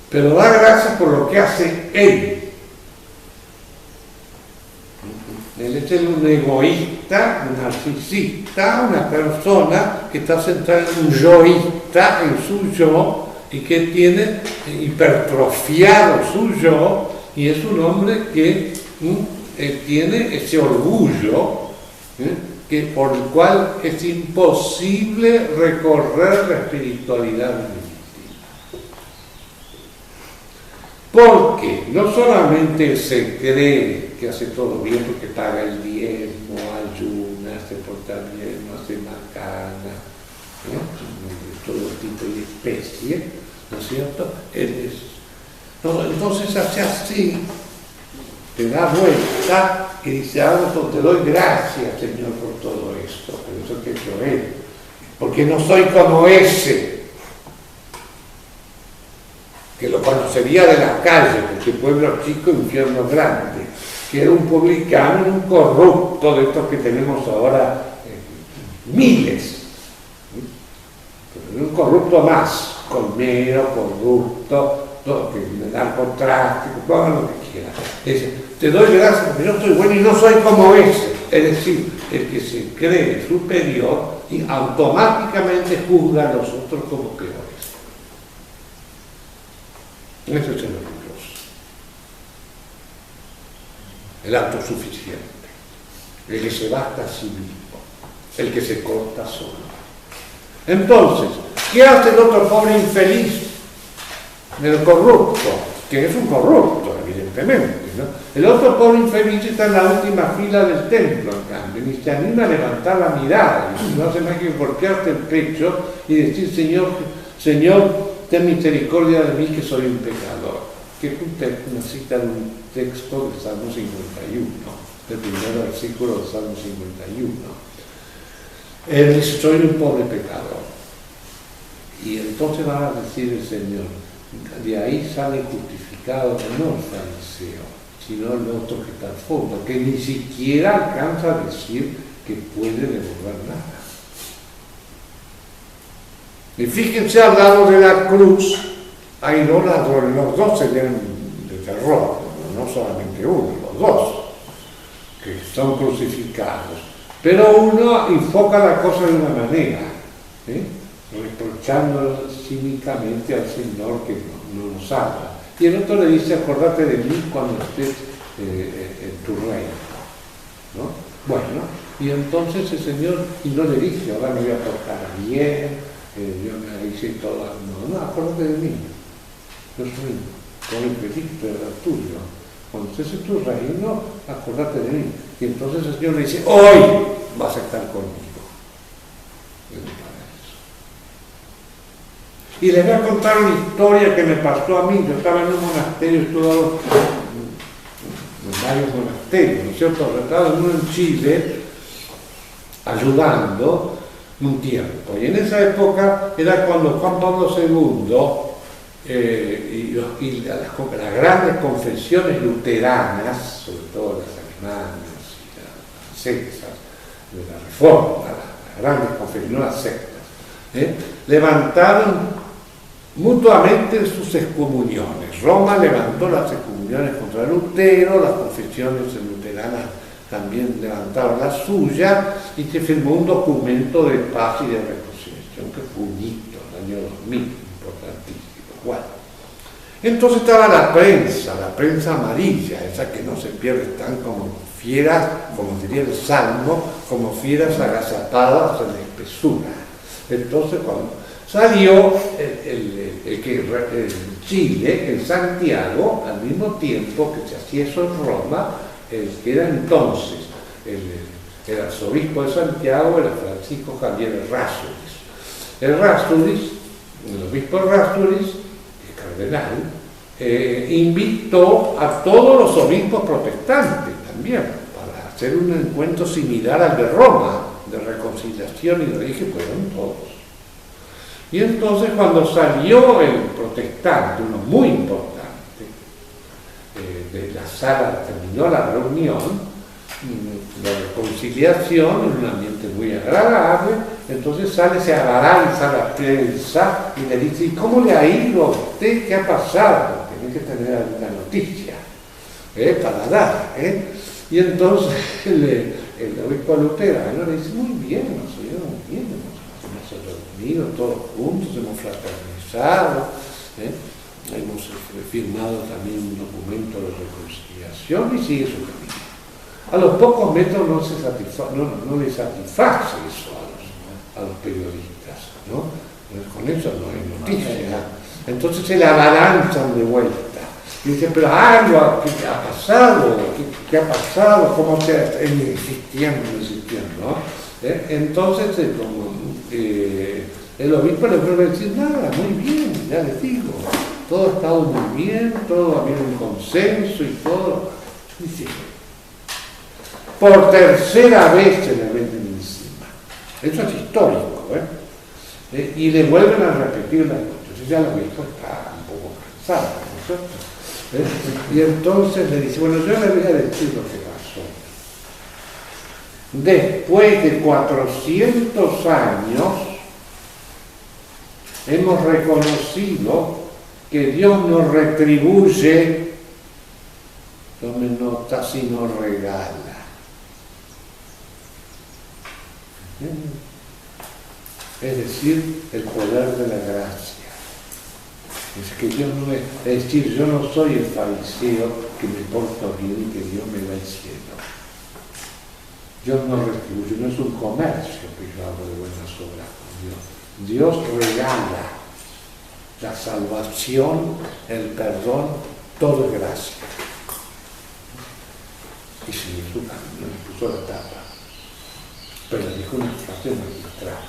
pero da gracias por lo que hace él. Él es un egoísta, un narcisista, una persona que está centrada en un yoísta, en su yo, y que tiene hipertrofiado su yo, y es un hombre que tiene ese orgullo, por el cual es imposible recorrer la espiritualidad benedictina. Porque no solamente se cree que hace todo bien porque paga el diezmo, ayuna, se porta bien, no hace macana, de todo tipo de especie, ¿no es cierto? Entonces hace así, te da vuelta y dice, te doy gracias, Señor, por todo esto, por eso que he hecho él, porque no soy como ese, que lo conocería de la calle, porque pueblo chico, infierno grande, que era un publicano, un corrupto de estos que tenemos ahora miles, pero un corrupto más, colmero, corrupto, todo, que narcotráfico, todo lo que quiera. Dice, te doy gracias porque yo soy bueno y no soy como ese. Es decir, el que se cree superior y automáticamente juzga a los otros como peores. Eso es el orgulloso. El autosuficiente. El que se basta a sí mismo. El que se corta solo. Entonces, ¿qué hace el otro pobre infeliz? El corrupto, que es un corrupto, evidentemente, ¿no? El otro pobre infeliz está en la última fila del templo, en cambio, ni se anima a levantar la mirada, y no hace más que golpearte el pecho y decir, Señor, ten misericordia de mí que soy un pecador. Que es una cita de un texto del Salmo 51, del primer versículo del Salmo 51. Él dice, soy un pobre pecador. Y entonces va a decir el Señor, de ahí sale justificado no el fariseo, sino el otro que está al fondo, que ni siquiera alcanza a decir que puede devolver nada. Y fíjense al lado de la cruz, hay dos ladrones, los dos se llenan de terror, no solamente uno, los dos, que son crucificados. Pero uno enfoca la cosa de una manera, reprochando cínicamente al Señor que no nos ama. Y el otro le dice, acordate de mí cuando estés en tu reino, ¿no? Bueno, y entonces el Señor, y no le dice, ahora me voy a portar bien, yo me hice toda, no, acuérdate de mí, yo soy con el peligro era tuyo, cuando estés en tu reino, acuérdate de mí. Y entonces el Señor le dice, hoy vas a estar conmigo en el paraíso. Y les voy a contar una historia que me pasó a mí. Yo estaba en un monasterio, estuve en varios monasterios, ¿no es cierto? Estaba en uno en Chile, ayudando un tiempo. Y en esa época era cuando Juan Pablo II las grandes confesiones luteranas, sobre todo las alemanas y las francesas, de la Reforma, las grandes confesiones, no las sectas, levantaron mutuamente sus excomuniones. Roma levantó las excomuniones contra Lutero, las confesiones luteranas también levantaron la suya, y se firmó un documento de paz y de reconciliación que fue un hito en el año 2000, importantísimo. Bueno, entonces estaba la prensa amarilla, esa que no se pierde, están como fieras, como diría el Salmo, como fieras agazapadas en la espesura. Entonces cuando salió Chile, en Santiago, al mismo tiempo que se hacía eso en Roma, el que era entonces el arzobispo de Santiago era Francisco Javier Errázuriz. El obispo Errázuriz, el cardenal, invitó a todos los obispos protestantes también para hacer un encuentro similar al de Roma, de reconciliación, y le dije, fueron todos. Y entonces cuando salió el protestante, uno muy importante, de la sala, terminó la reunión, de reconciliación, en un ambiente muy agradable, entonces sale, se abalanza la prensa y le dice, ¿y cómo le ha ido a usted? ¿Qué ha pasado? Tiene que tener alguna noticia para dar. Y entonces el obispo luterano le dice, muy bien, nos ha ido muy bien, hemos reunido todos juntos, hemos fraternizado, hemos firmado también un documento de reconciliación y sigue su camino. A los pocos metros no le satisface eso a los periodistas, ¿no? Con eso no hay noticia. Entonces se le abalanzan de vuelta. Y dice, pero algo, ¿qué ha pasado? ¿Qué ha pasado? ¿Cómo se ha insistiendo, ¿no? Entonces, como el obispo le vuelve a decir, nada, muy bien, ya les digo, todo ha estado muy bien, todo ha habido un consenso y todo. Dice, por tercera vez se le meten encima. Eso es histórico, y le vuelven a repetir la noche. Entonces ya el obispo está un poco cansado, ¿no es cierto? Y entonces le dice, bueno, yo le voy a decir lo que pasó. Después de 400 años, hemos reconocido que Dios nos retribuye, tome nota, si nos regala. Es decir, el poder de la gracia. Es que Dios no es decir, yo no soy el fariseo que me porto bien y que Dios me da el cielo. Dios no retribuye, no es un comercio que yo hago de buenas obras con Dios. Dios regala la salvación, el perdón, todo es gracia. Y sigue su camino, le puso la tapa. Pero dijo una frase magistral.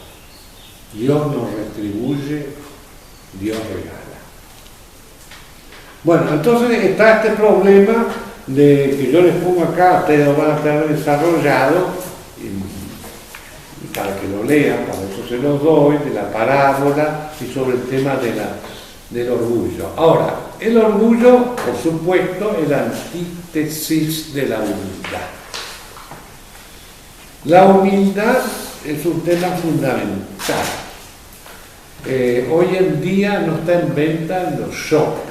Dios nos retribuye, Dios regala. Bueno, entonces está este problema de que yo les pongo acá, ustedes lo van a tener desarrollado, y para que lo lean, para eso se los doy, de la parábola y sobre el tema del orgullo. Ahora, el orgullo, por supuesto, es la antítesis de la humildad. La humildad es un tema fundamental. Hoy en día no está en venta en los shoppings,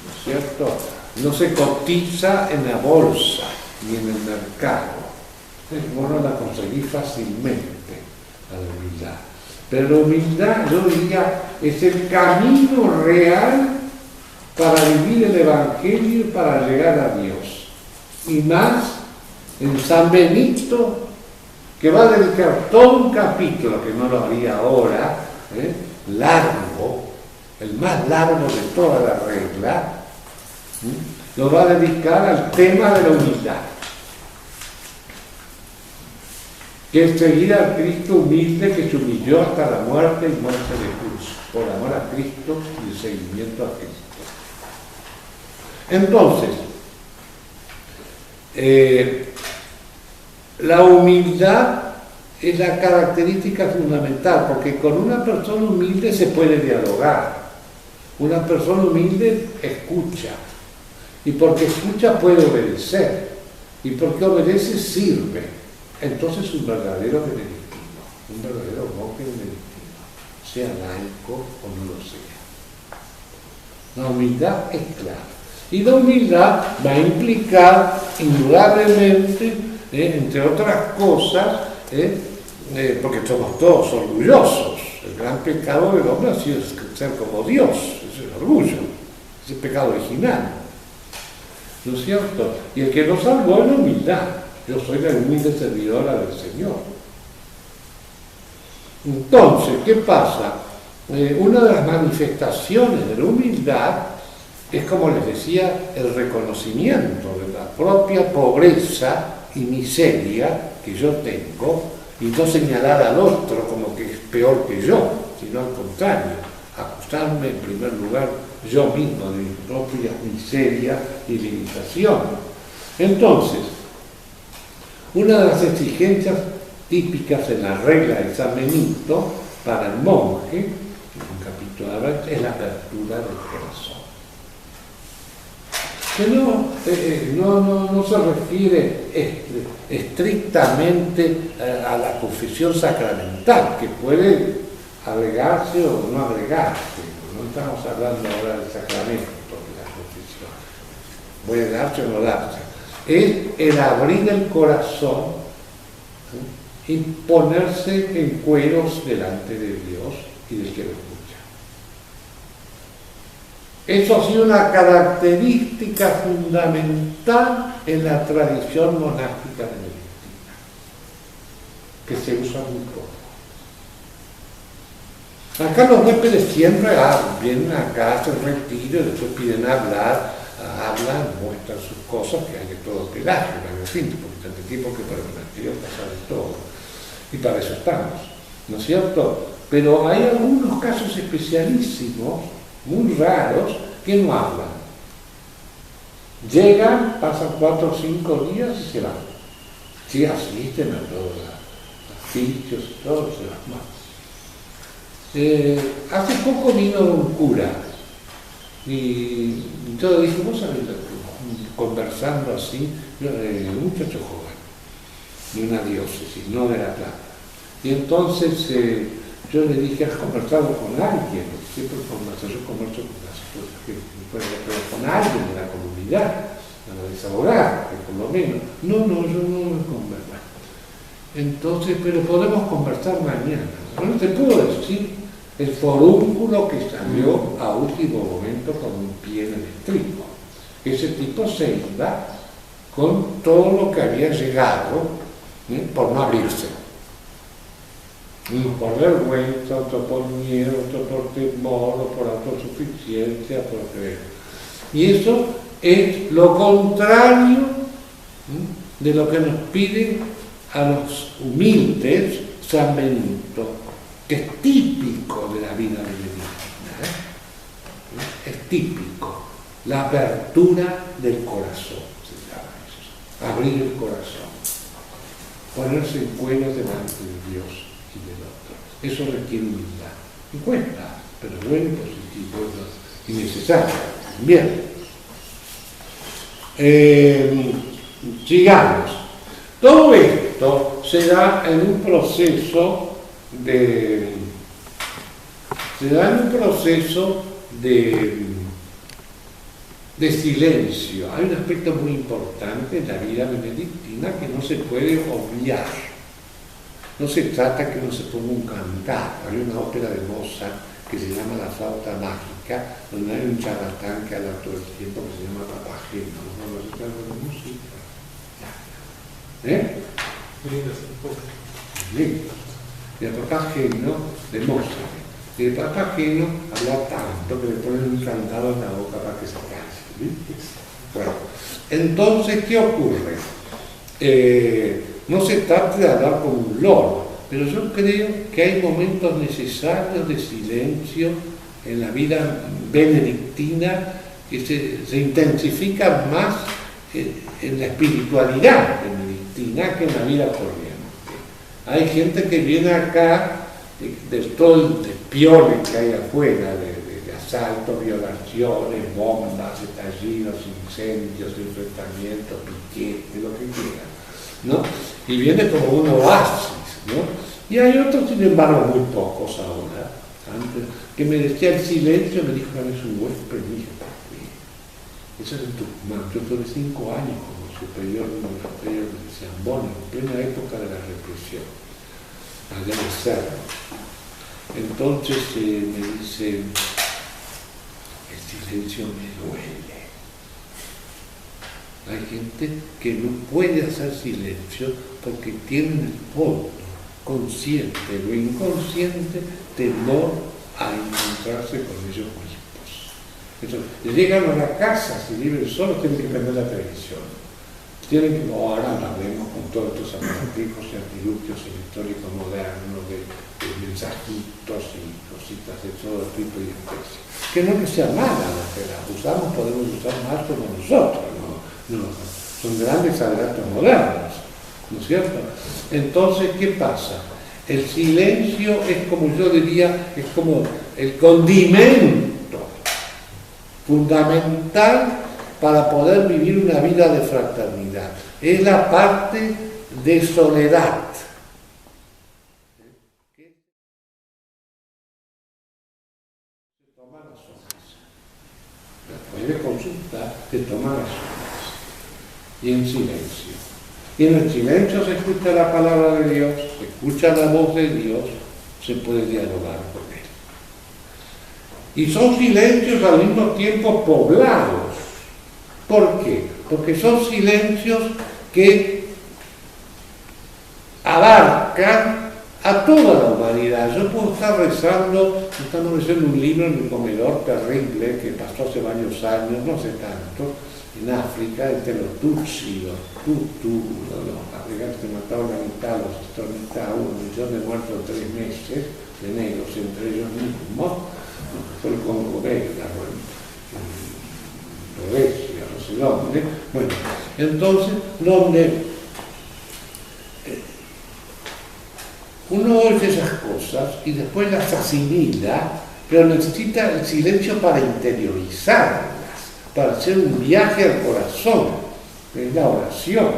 ¿no es cierto? No se cotiza en la bolsa ni en el mercado. Vos no la conseguís fácilmente, la humildad. Pero la humildad, yo diría, es el camino real para vivir el Evangelio y para llegar a Dios. Y más en San Benito, que va a dedicar todo un capítulo, que no lo haría ahora, largo, el más largo de toda la regla, lo va a dedicar al tema de la humildad, que es seguir al Cristo humilde que se humilló hasta la muerte y muerte de cruz, por amor a Cristo y el seguimiento a Cristo. Entonces, la humildad es la característica fundamental, porque con una persona humilde se puede dialogar, Una persona humilde escucha, y porque escucha puede obedecer, y porque obedece sirve. Entonces un verdadero benedictino, un verdadero monje benedictino, sea laico o no lo sea. La humildad es clara. Y la humildad va a implicar indudablemente, entre otras cosas, porque somos todos orgullosos. El gran pecado del hombre ha sido ser como Dios, es el orgullo, es el pecado original. ¿No es cierto? Y el que nos salvó es la humildad. Yo soy la humilde servidora del Señor. Entonces, ¿qué pasa? Una de las manifestaciones de la humildad es, como les decía, el reconocimiento de la propia pobreza y miseria que yo tengo, y no señalar al otro como que es peor que yo, sino al contrario, acusarme en primer lugar yo mismo de mi propia miseria y limitación. Entonces, una de las exigencias típicas en la regla de San Benito para el monje, en un capítulo de la es la apertura del corazón. Que no se refiere estrictamente a la confesión sacramental, que puede agregarse o no agregarse. No estamos hablando ahora del sacramento de la confesión. Puede darse o no darse. Es el abrir el corazón, ¿sí? Y ponerse en cueros delante de Dios y del que lo escucha. Eso ha sido una característica fundamental en la tradición monástica benedictina, que se usa muy poco. Acá los huéspedes siempre vienen acá, hacen retiro, después piden hablar, hablan, muestran sus cosas, que hay de todo pelaje, en fin, porque tanto tiempo que para el monasterio pasa de todo. Y para eso estamos, ¿no es cierto? Pero hay algunos casos especialísimos, muy raros, que no hablan. Llegan, pasan 4 o 5 días y se van. Sí, asisten a todos los sitios y todo, se van más. Hace poco vino un cura y yo dije, vos sabés, conversando así, un muchacho joven, de una diócesis, no de La Plata. Y entonces yo le dije, ¿has conversado con alguien? Siempre yo converso con las cosas pero con alguien de la comunidad, a la desahogada, que por lo menos. No, yo no me converso. Entonces, pero podemos conversar mañana. Bueno, te puedo decir el forúnculo que salió a último momento con un pie en el estribo. Ese tipo se iba con todo lo que había llegado, por no abrirse. Uno por vergüenza, otro por miedo, otro por temor, o por autosuficiencia, por creer. Y eso es lo contrario de lo que nos piden a los humildes San Benito, que es típico de la vida benedictina. Es típico. La apertura del corazón, se llama eso. Abrir el corazón. Ponerse en cueros delante de Dios y del otro. Eso requiere humildad. Y cuesta, pero bueno y positivo y necesario. Bien. Sigamos. Todo esto se da en un proceso de silencio. Hay un aspecto muy importante en la vida benedictina que no se puede obviar. No se trata que uno se ponga un cantar. Hay una ópera de Mozart que se llama La flauta mágica, donde hay un charlatán que habla todo el tiempo que se llama Papageno. ¿No lo sabes de música? Y el Papageno de Mozart. Y el Papageno habla tanto que le ponen un candado en la boca para que se canse. Bueno, entonces, ¿qué ocurre? No se trata de hablar como un loro, pero yo creo que hay momentos necesarios de silencio en la vida benedictina que se intensifican más en la espiritualidad benedictina que en la vida corriente. Hay gente que viene acá de todo el despiole que hay afuera, de las asaltos, violaciones, bombas, estallidos, incendios, enfrentamientos, piquetes, lo que quieran, ¿no? Y viene como un oasis, ¿no? Y hay otros, sin embargo, muy pocos ahora, antes, que me decía el silencio, me dijo una vez un huésped, me dijo, eso es en Tucumán. Yo tuve 5 años como superior de un monasterio de Ciambón, en plena época de la represión, allá en el Cerro. Entonces me dice, el silencio me duele. Hay gente que no puede hacer silencio porque tiene en el fondo, consciente o inconsciente, temor a encontrarse con ellos mismos. Entonces, llegan a la casa, si viven solos, tienen que prender la televisión. Tienen que, ahora la vemos con todos estos aparaticos y artilugios electrónicos modernos, de mensajitos y cositas de todo tipo y especie. Que no que sea mala, las que las usamos podemos usar más como nosotros, no, son grandes aparatos modernos, ¿no es cierto? Entonces, ¿qué pasa? El silencio es, como yo diría, es como el condimento fundamental para poder vivir una vida de fraternidad. Es la parte de soledad. Se toma las hojas. Después de consultar, se toma las hojas. Y en silencio. Y en el silencio se escucha la palabra de Dios, se escucha la voz de Dios, se puede dialogar con Él. Y son silencios al mismo tiempo poblados. ¿Por qué? Porque son silencios que abarcan a toda la humanidad. Yo puedo estar rezando, estamos leyendo un libro en el comedor terrible que pasó hace varios años, no hace tanto, en África, entre los Tutsi, los Hutu, los africanos que mataron a mitad, los exterminaron, 1 millón de muertos en 3 meses, de negros entre ellos mismos. Fue el Congo belga, Rhodesia, no sé dónde. Bueno, entonces, donde uno oye esas cosas y después las asimila, pero necesita el silencio para interiorizarlas, para hacer un viaje al corazón, que es la oración,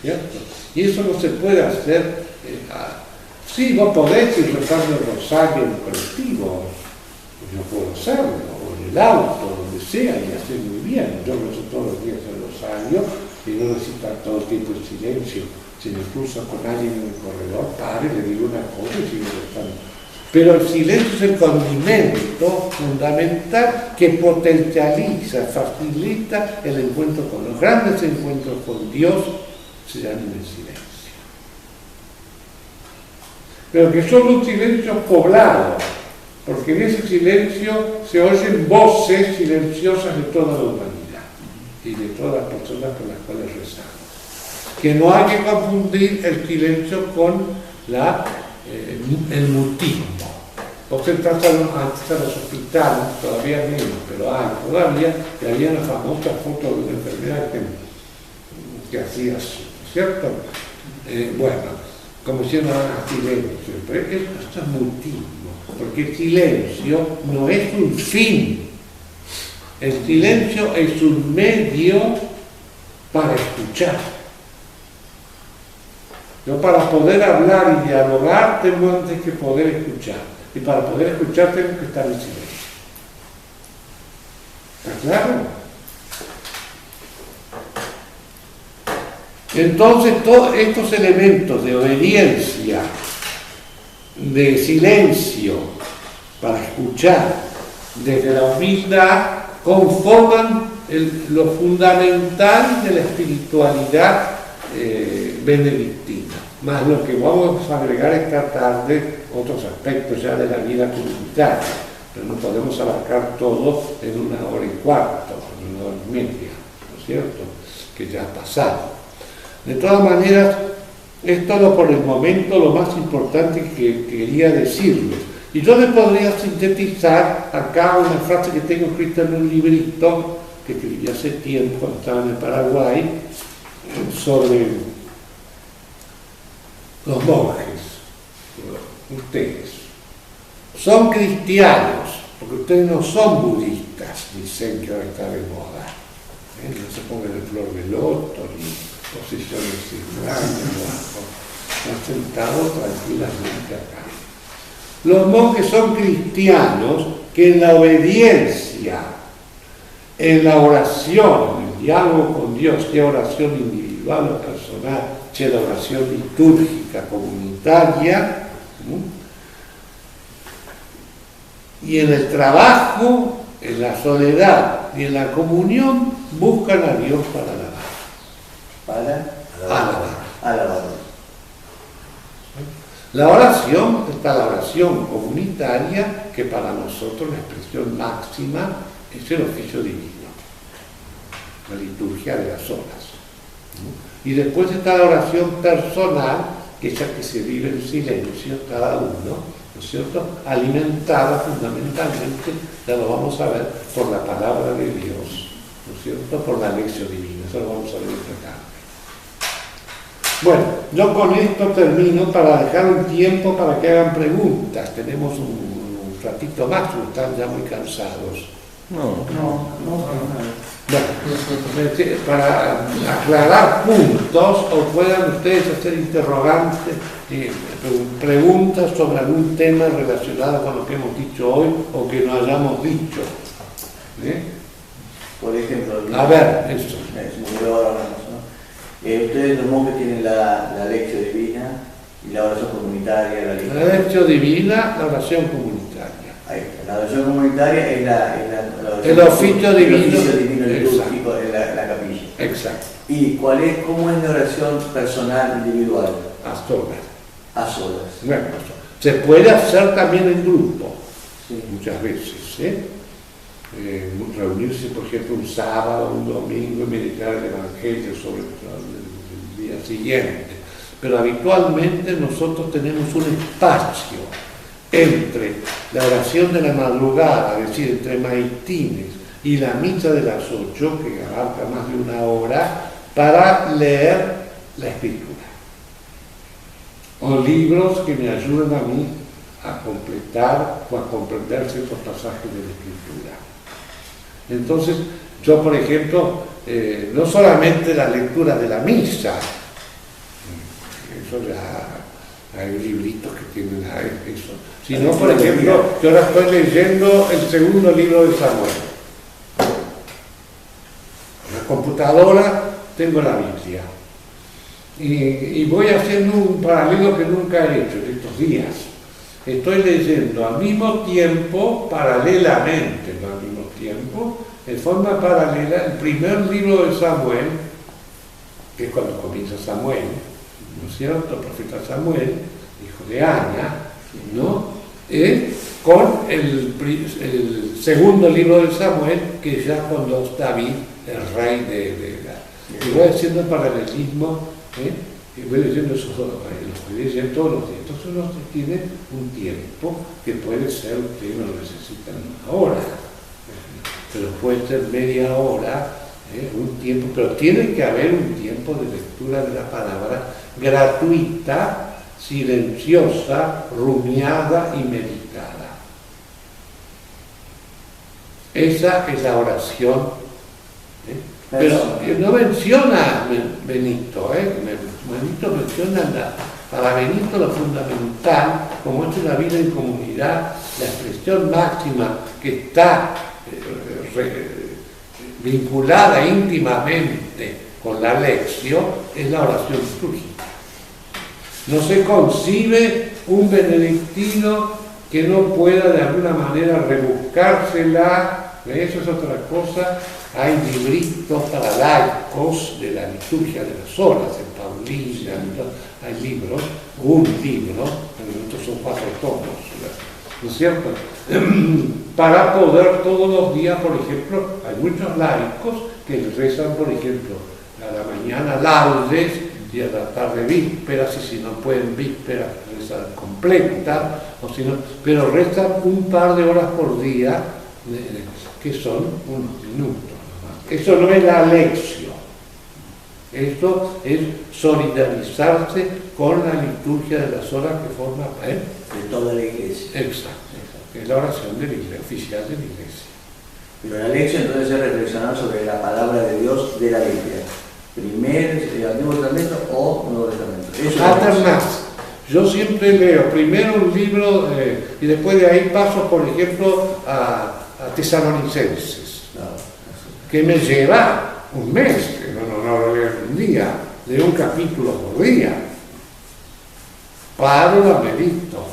¿cierto? Y eso no se puede hacer. Sí, vos podés ir rezando el rosario en el colectivo, yo puedo hacerlo, o en el auto, donde sea, y hacer muy bien. Yo rezo todos los días el rosario y no necesito todo el tiempo de silencio. Si me cruzo con alguien en el corredor, pare, le digo una cosa y sigo rezando. Pero el silencio es el condimento fundamental que potencializa, facilita el encuentro con los grandes encuentros con Dios, se dan en el silencio. Pero que son un silencio poblado, porque en ese silencio se oyen voces silenciosas de toda la humanidad y de todas las personas con las cuales rezamos. Que no hay que confundir el silencio con el mutismo. Vos entras antes a los hospitales, todavía menos, pero hay todavía, que había una famosa foto de una enfermedad que hacía así, ¿cierto? Bueno, como si no era silencio, pero esto es mutismo, porque el silencio no es un fin, el silencio es un medio para escuchar. Yo para poder hablar y dialogar tengo antes que poder escuchar, y para poder escuchar tengo que estar en silencio. ¿Está claro? Entonces, todos estos elementos de obediencia, de silencio, para escuchar, desde la humildad, conforman lo fundamental de la espiritualidad benedictina. Más lo que vamos a agregar esta tarde, otros aspectos ya de la vida comunitaria, pero no podemos abarcar todo en 1 hora y cuarto, en 1 hora y media, ¿no es cierto?, que ya ha pasado. De todas maneras, es todo por el momento lo más importante que quería decirles. Y yo les podría sintetizar acá una frase que tengo escrita en un librito que escribí hace tiempo, cuando estaba en el Paraguay, sobre los monjes. Ustedes son cristianos, porque ustedes no son budistas, dicen que ahora está de moda. No se pongan en flor de loto, ni posiciones grandes, están sentados tranquilamente acá. Los monjes son cristianos que en la obediencia, en la oración, en el diálogo con Dios, sea oración individual o personal, sea la oración litúrgica comunitaria, y en el trabajo, en la soledad y en la comunión, buscan a Dios para alabar. La oración está la oración comunitaria, que para nosotros la expresión máxima es el oficio divino, la liturgia de las horas. Y después está la oración personal, que es la que se vive en silencio cada uno, ¿no es cierto? Alimentada fundamentalmente, ya lo vamos a ver, por la palabra de Dios, ¿no es cierto? Por la lección divina, eso lo vamos a ver esta tarde. Bueno, yo con esto termino para dejar un tiempo para que hagan preguntas. Tenemos un ratito más, o están ya muy cansados. No. Bueno, para aclarar puntos o puedan ustedes hacer interrogantes, preguntas sobre algún tema relacionado con lo que hemos dicho hoy o que no hayamos dicho. Por ejemplo, a ver, eso. Ustedes los monjes tienen la lección divina y la oración comunitaria. La lección divina, la oración comunitaria. Ahí está. La oración comunitaria es el oficio divino litúrgico en la capilla. Exacto. ¿Y cómo es la oración personal individual? A solas. Bueno, se puede hacer también en grupo, sí, muchas veces, reunirse, por ejemplo, un sábado, un domingo y meditar el Evangelio sobre el día siguiente. Pero habitualmente nosotros tenemos un espacio entre la oración de la madrugada, es decir, entre maitines, y la misa de las 8, que abarca más de una hora, para leer la Escritura. O libros que me ayudan a mí a completar o a comprender ciertos pasajes de la Escritura. Entonces, yo, por ejemplo, no solamente la lectura de la misa, eso ya hay libritos que tienen eso, sino, por ejemplo, yo ahora estoy leyendo el segundo libro de Samuel. En la computadora tengo la Biblia. Y voy haciendo un paralelo que nunca he hecho en estos días. Estoy leyendo al mismo tiempo, paralelamente, no al mismo tiempo, en forma paralela, el primer libro de Samuel, que es cuando comienza Samuel, ¿no es cierto? El profeta Samuel, hijo de Ana, ¿no? Con el segundo libro de Samuel, que es ya cuando es David, el rey de y voy haciendo el paralelismo, y voy leyendo esos dos, los voy leyendo todos los días. Entonces uno tiene un tiempo que puede ser, ustedes no lo necesitan ahora, pero puede ser media hora, un tiempo, pero tiene que haber un tiempo de lectura de la palabra gratuita, silenciosa, rumiada y meditada. Esa es la oración. Pero no menciona Benito, Benito menciona para Benito lo fundamental, como es una vida en comunidad, la expresión máxima que está vinculada íntimamente con la lección es la oración litúrgica. No se concibe un benedictino que no pueda de alguna manera rebuscársela, eso es otra cosa. Hay libritos para laicos de la liturgia de las horas, en Paulina, hay libros, un libro, estos son 4 tomos, ¿no es cierto? Para poder todos los días, por ejemplo, hay muchos laicos que rezan, por ejemplo, a la mañana laudes y a la tarde vísperas, y si no pueden vísperas, rezan completa, o si no, pero rezan un par de horas por día, que son unos minutos. Eso no es la lección, esto es solidarizarse con la liturgia de las horas que forma parte de toda la iglesia. Exacto. es la oración de la iglesia, oficial de la iglesia. Pero la lección entonces es reflexionar sobre la palabra de Dios de la Biblia. Primer, Antiguo Testamento o Nuevo Testamento. Alternás. Yo siempre leo primero un libro y después de ahí paso, por ejemplo, a Tesalonicenses, que me lleva un mes, que no lo leo en un día, leo un capítulo por día. Paro, la medito.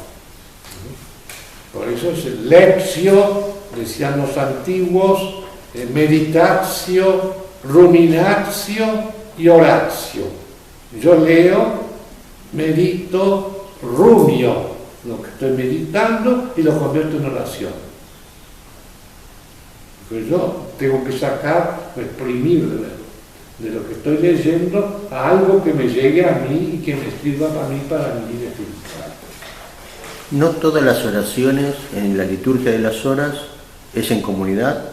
Por eso es el lectio, decían los antiguos, meditatio, ruminatio y oratio. Yo leo, medito, rumio lo que estoy meditando y lo convierto en oración. Pues yo tengo que sacar, exprimir de lo que estoy leyendo a algo que me llegue a mí y que me sirva para mí, para mi vida espiritual. No todas las oraciones en la liturgia de las horas es en comunidad.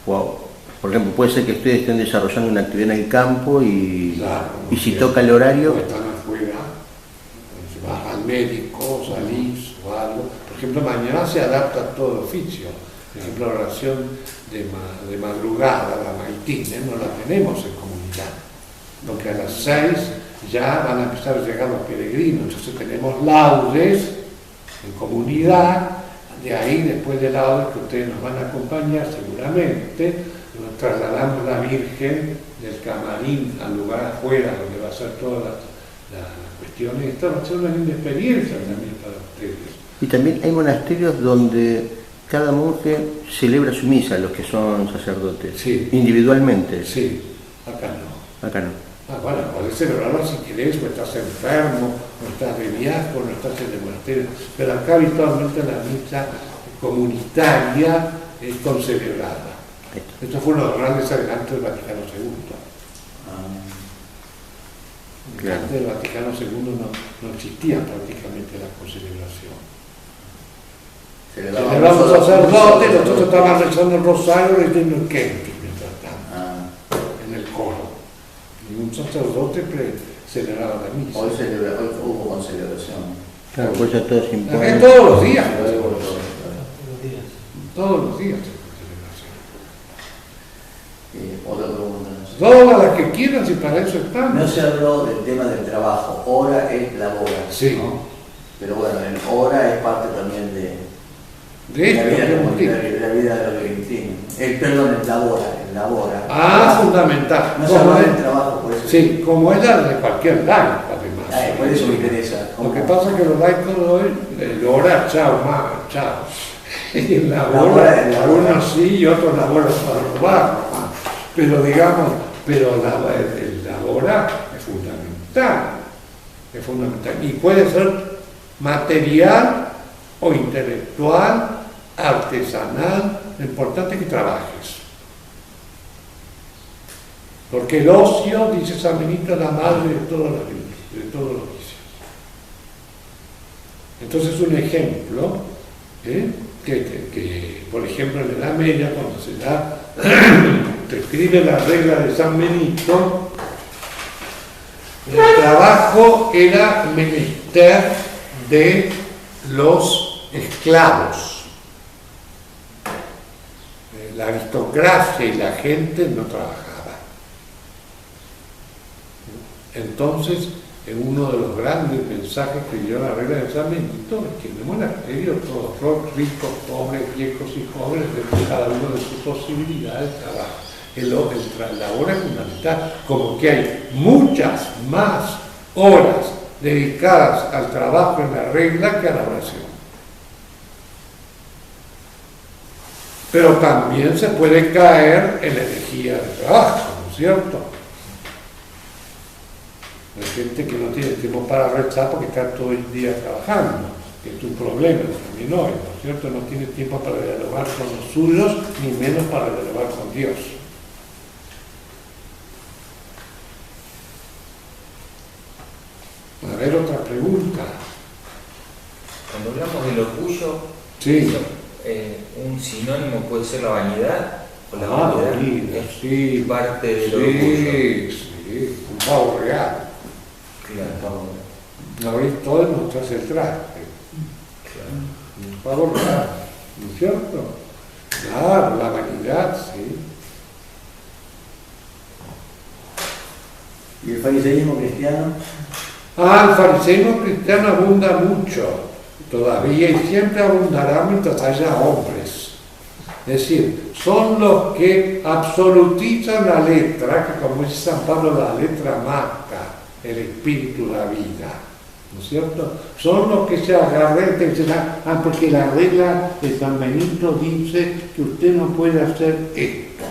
Wow. Por ejemplo, puede ser que ustedes estén desarrollando una actividad en el campo y, claro, y si toca el horario... Están afuera, vas al médico, salís o algo. Por ejemplo, mañana se adapta a todo oficio. Por ejemplo, la oración de madrugada, la maitina, no la tenemos en comunidad. Porque a las 6 ya van a empezar a llegar los peregrinos. Entonces tenemos laudes en comunidad. De ahí, después del laude que ustedes nos van a acompañar seguramente, nos trasladamos la Virgen del camarín al lugar afuera donde va a ser toda la cuestión. Esta va a ser una linda experiencia también para ustedes. Y también hay monasterios donde cada monje celebra su misa, los que son sacerdotes, sí, individualmente. Sí, acá no. Acá no. Bueno, podés celebrarlo si querés, o estás enfermo, o estás de viaje, o no estás en el monasterio. Pero acá habitualmente la misa comunitaria es concelebrada. Esto fue uno de los grandes adelantos del Vaticano II. Claro. Antes del Vaticano II no existía prácticamente la concelebración. Celebraba un sacerdote, los otros estaban rezando el rosario leyendo el Kempis mientras tanto, en el coro. Y un sacerdote celebraba la misa. Hoy hubo concelebración. Claro, pues ya todos imponen. Acá todos los días. Todos los días hay concelebración. Otra pregunta. Todas las que quieran, si para eso están. No se habló del tema del trabajo. Hora es labora. Sí. ¿No? Pero bueno, en hora es parte también de esto, la vida de los benedictinos. Perdón, el labora. Fundamental. No se habla del trabajo, por eso. Sí, como es la de cualquier laico, además. Por eso me interesa. Lo que pasa es que los laicos de hoy, hora, chao, chao. Y el labora, algunos sí y otros laboran para robar. Pero digamos, el labora es fundamental. Es fundamental. Y puede ser material o intelectual, artesanal, lo importante es que trabajes. Porque el ocio, dice San Benito, es la madre de todos los vicios. Entonces, un ejemplo, que por ejemplo en la Edad Media, cuando se escribe la regla de San Benito, el trabajo era menester de los esclavos. La aristocracia y la gente no trabajaba. Entonces, en uno de los grandes mensajes que dio la regla de San Benito es que en el monasterio todos ricos, pobres, viejos y jóvenes, cada uno de sus posibilidades trabaja. La labor es fundamental, como que hay muchas más horas dedicadas al trabajo en la regla que a la oración. Pero también se puede caer en la energía de trabajo, ¿no es cierto? Hay gente que no tiene tiempo para rezar porque está todo el día trabajando, que es un problema también hoy, ¿no es cierto? No tiene tiempo para dialogar con los suyos, ni menos para dialogar con Dios. A ver, otra pregunta. Cuando hablamos del orgullo, Sí. un sinónimo puede ser la vanidad o la vanidad. Vanidad, Es sí. parte del Sí, orgullo. sí, un pavo real. Claro. No veis todo en nuestra central. Claro. Un pavo real. ¿no es cierto? Claro, la vanidad, sí. ¿Y el fariseísmo cristiano? El fariseísmo cristiano abunda mucho, todavía, y siempre abundará mientras haya hombres. Es decir, son los que absolutizan la letra, que como dice San Pablo, la letra mata, el espíritu la vida, ¿no es cierto? Son los que se agarran, que dicen, porque la regla de San Benito dice que usted no puede hacer esto,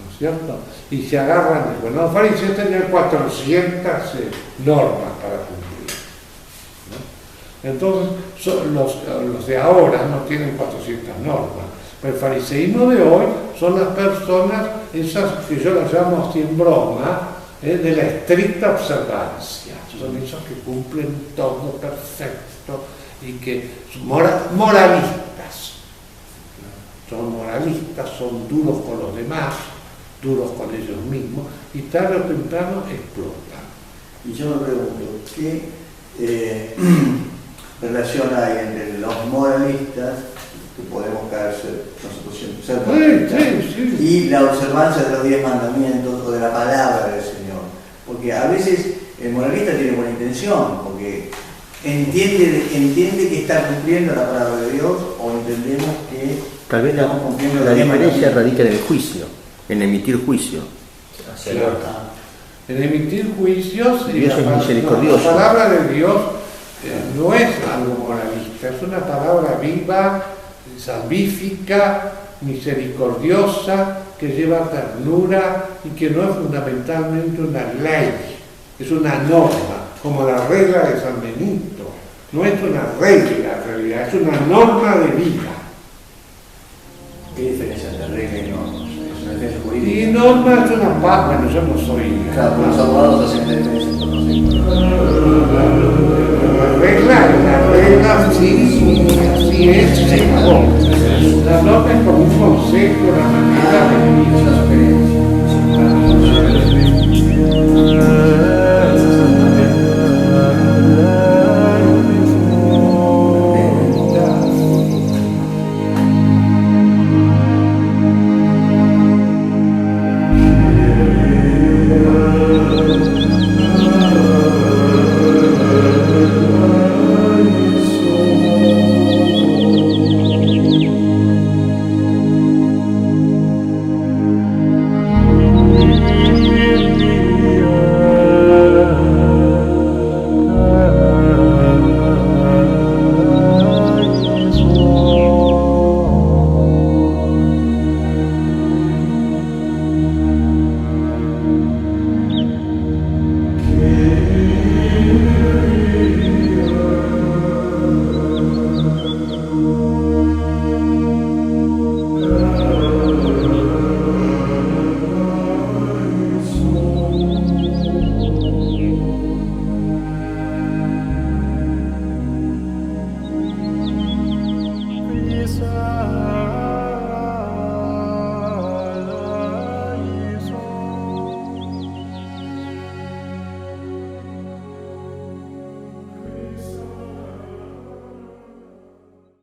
¿no es cierto? Y se agarran de eso. Los fariseos tenían 400 normas para cumplir, ¿no? Entonces, los de ahora no tienen 400 normas. Pero el fariseísmo de hoy son las personas, esas que yo las llamo así en broma, de la estricta observancia. Son esos que cumplen todo perfecto y que son moralistas. Son moralistas, son duros con los demás, duros con ellos mismos, y tarde o temprano explotan. Y yo me pregunto, ¿qué relación hay entre los moralistas, que podemos caerse nosotros siempre, y la observancia de los 10 mandamientos o de la palabra del Señor? Porque a veces el moralista tiene buena intención, porque entiende que está cumpliendo la palabra de Dios, o entendemos que tal vez estamos cumpliendo la los 10 diferencia mandamientos. radica en el juicio, en emitir juicio. Hacia el Claro. otro. En emitir juicios, y Dios es misericordioso. la palabra de Dios no es algo moralista, es una palabra viva, salvífica, misericordiosa, que lleva ternura y que no es fundamentalmente una ley, es una norma, como la regla de San Benito. No es una regla en realidad, es una norma de vida. ¿Qué diferencia entre regla y norma? ¿Es una diferencia jurídica? Y norma es una paz, bueno, yo no soy... Claro, los abogados hacen la diferencia entre norma y La regla sí, así es, se acabó. La norma es como un consejo, una manera de vivir.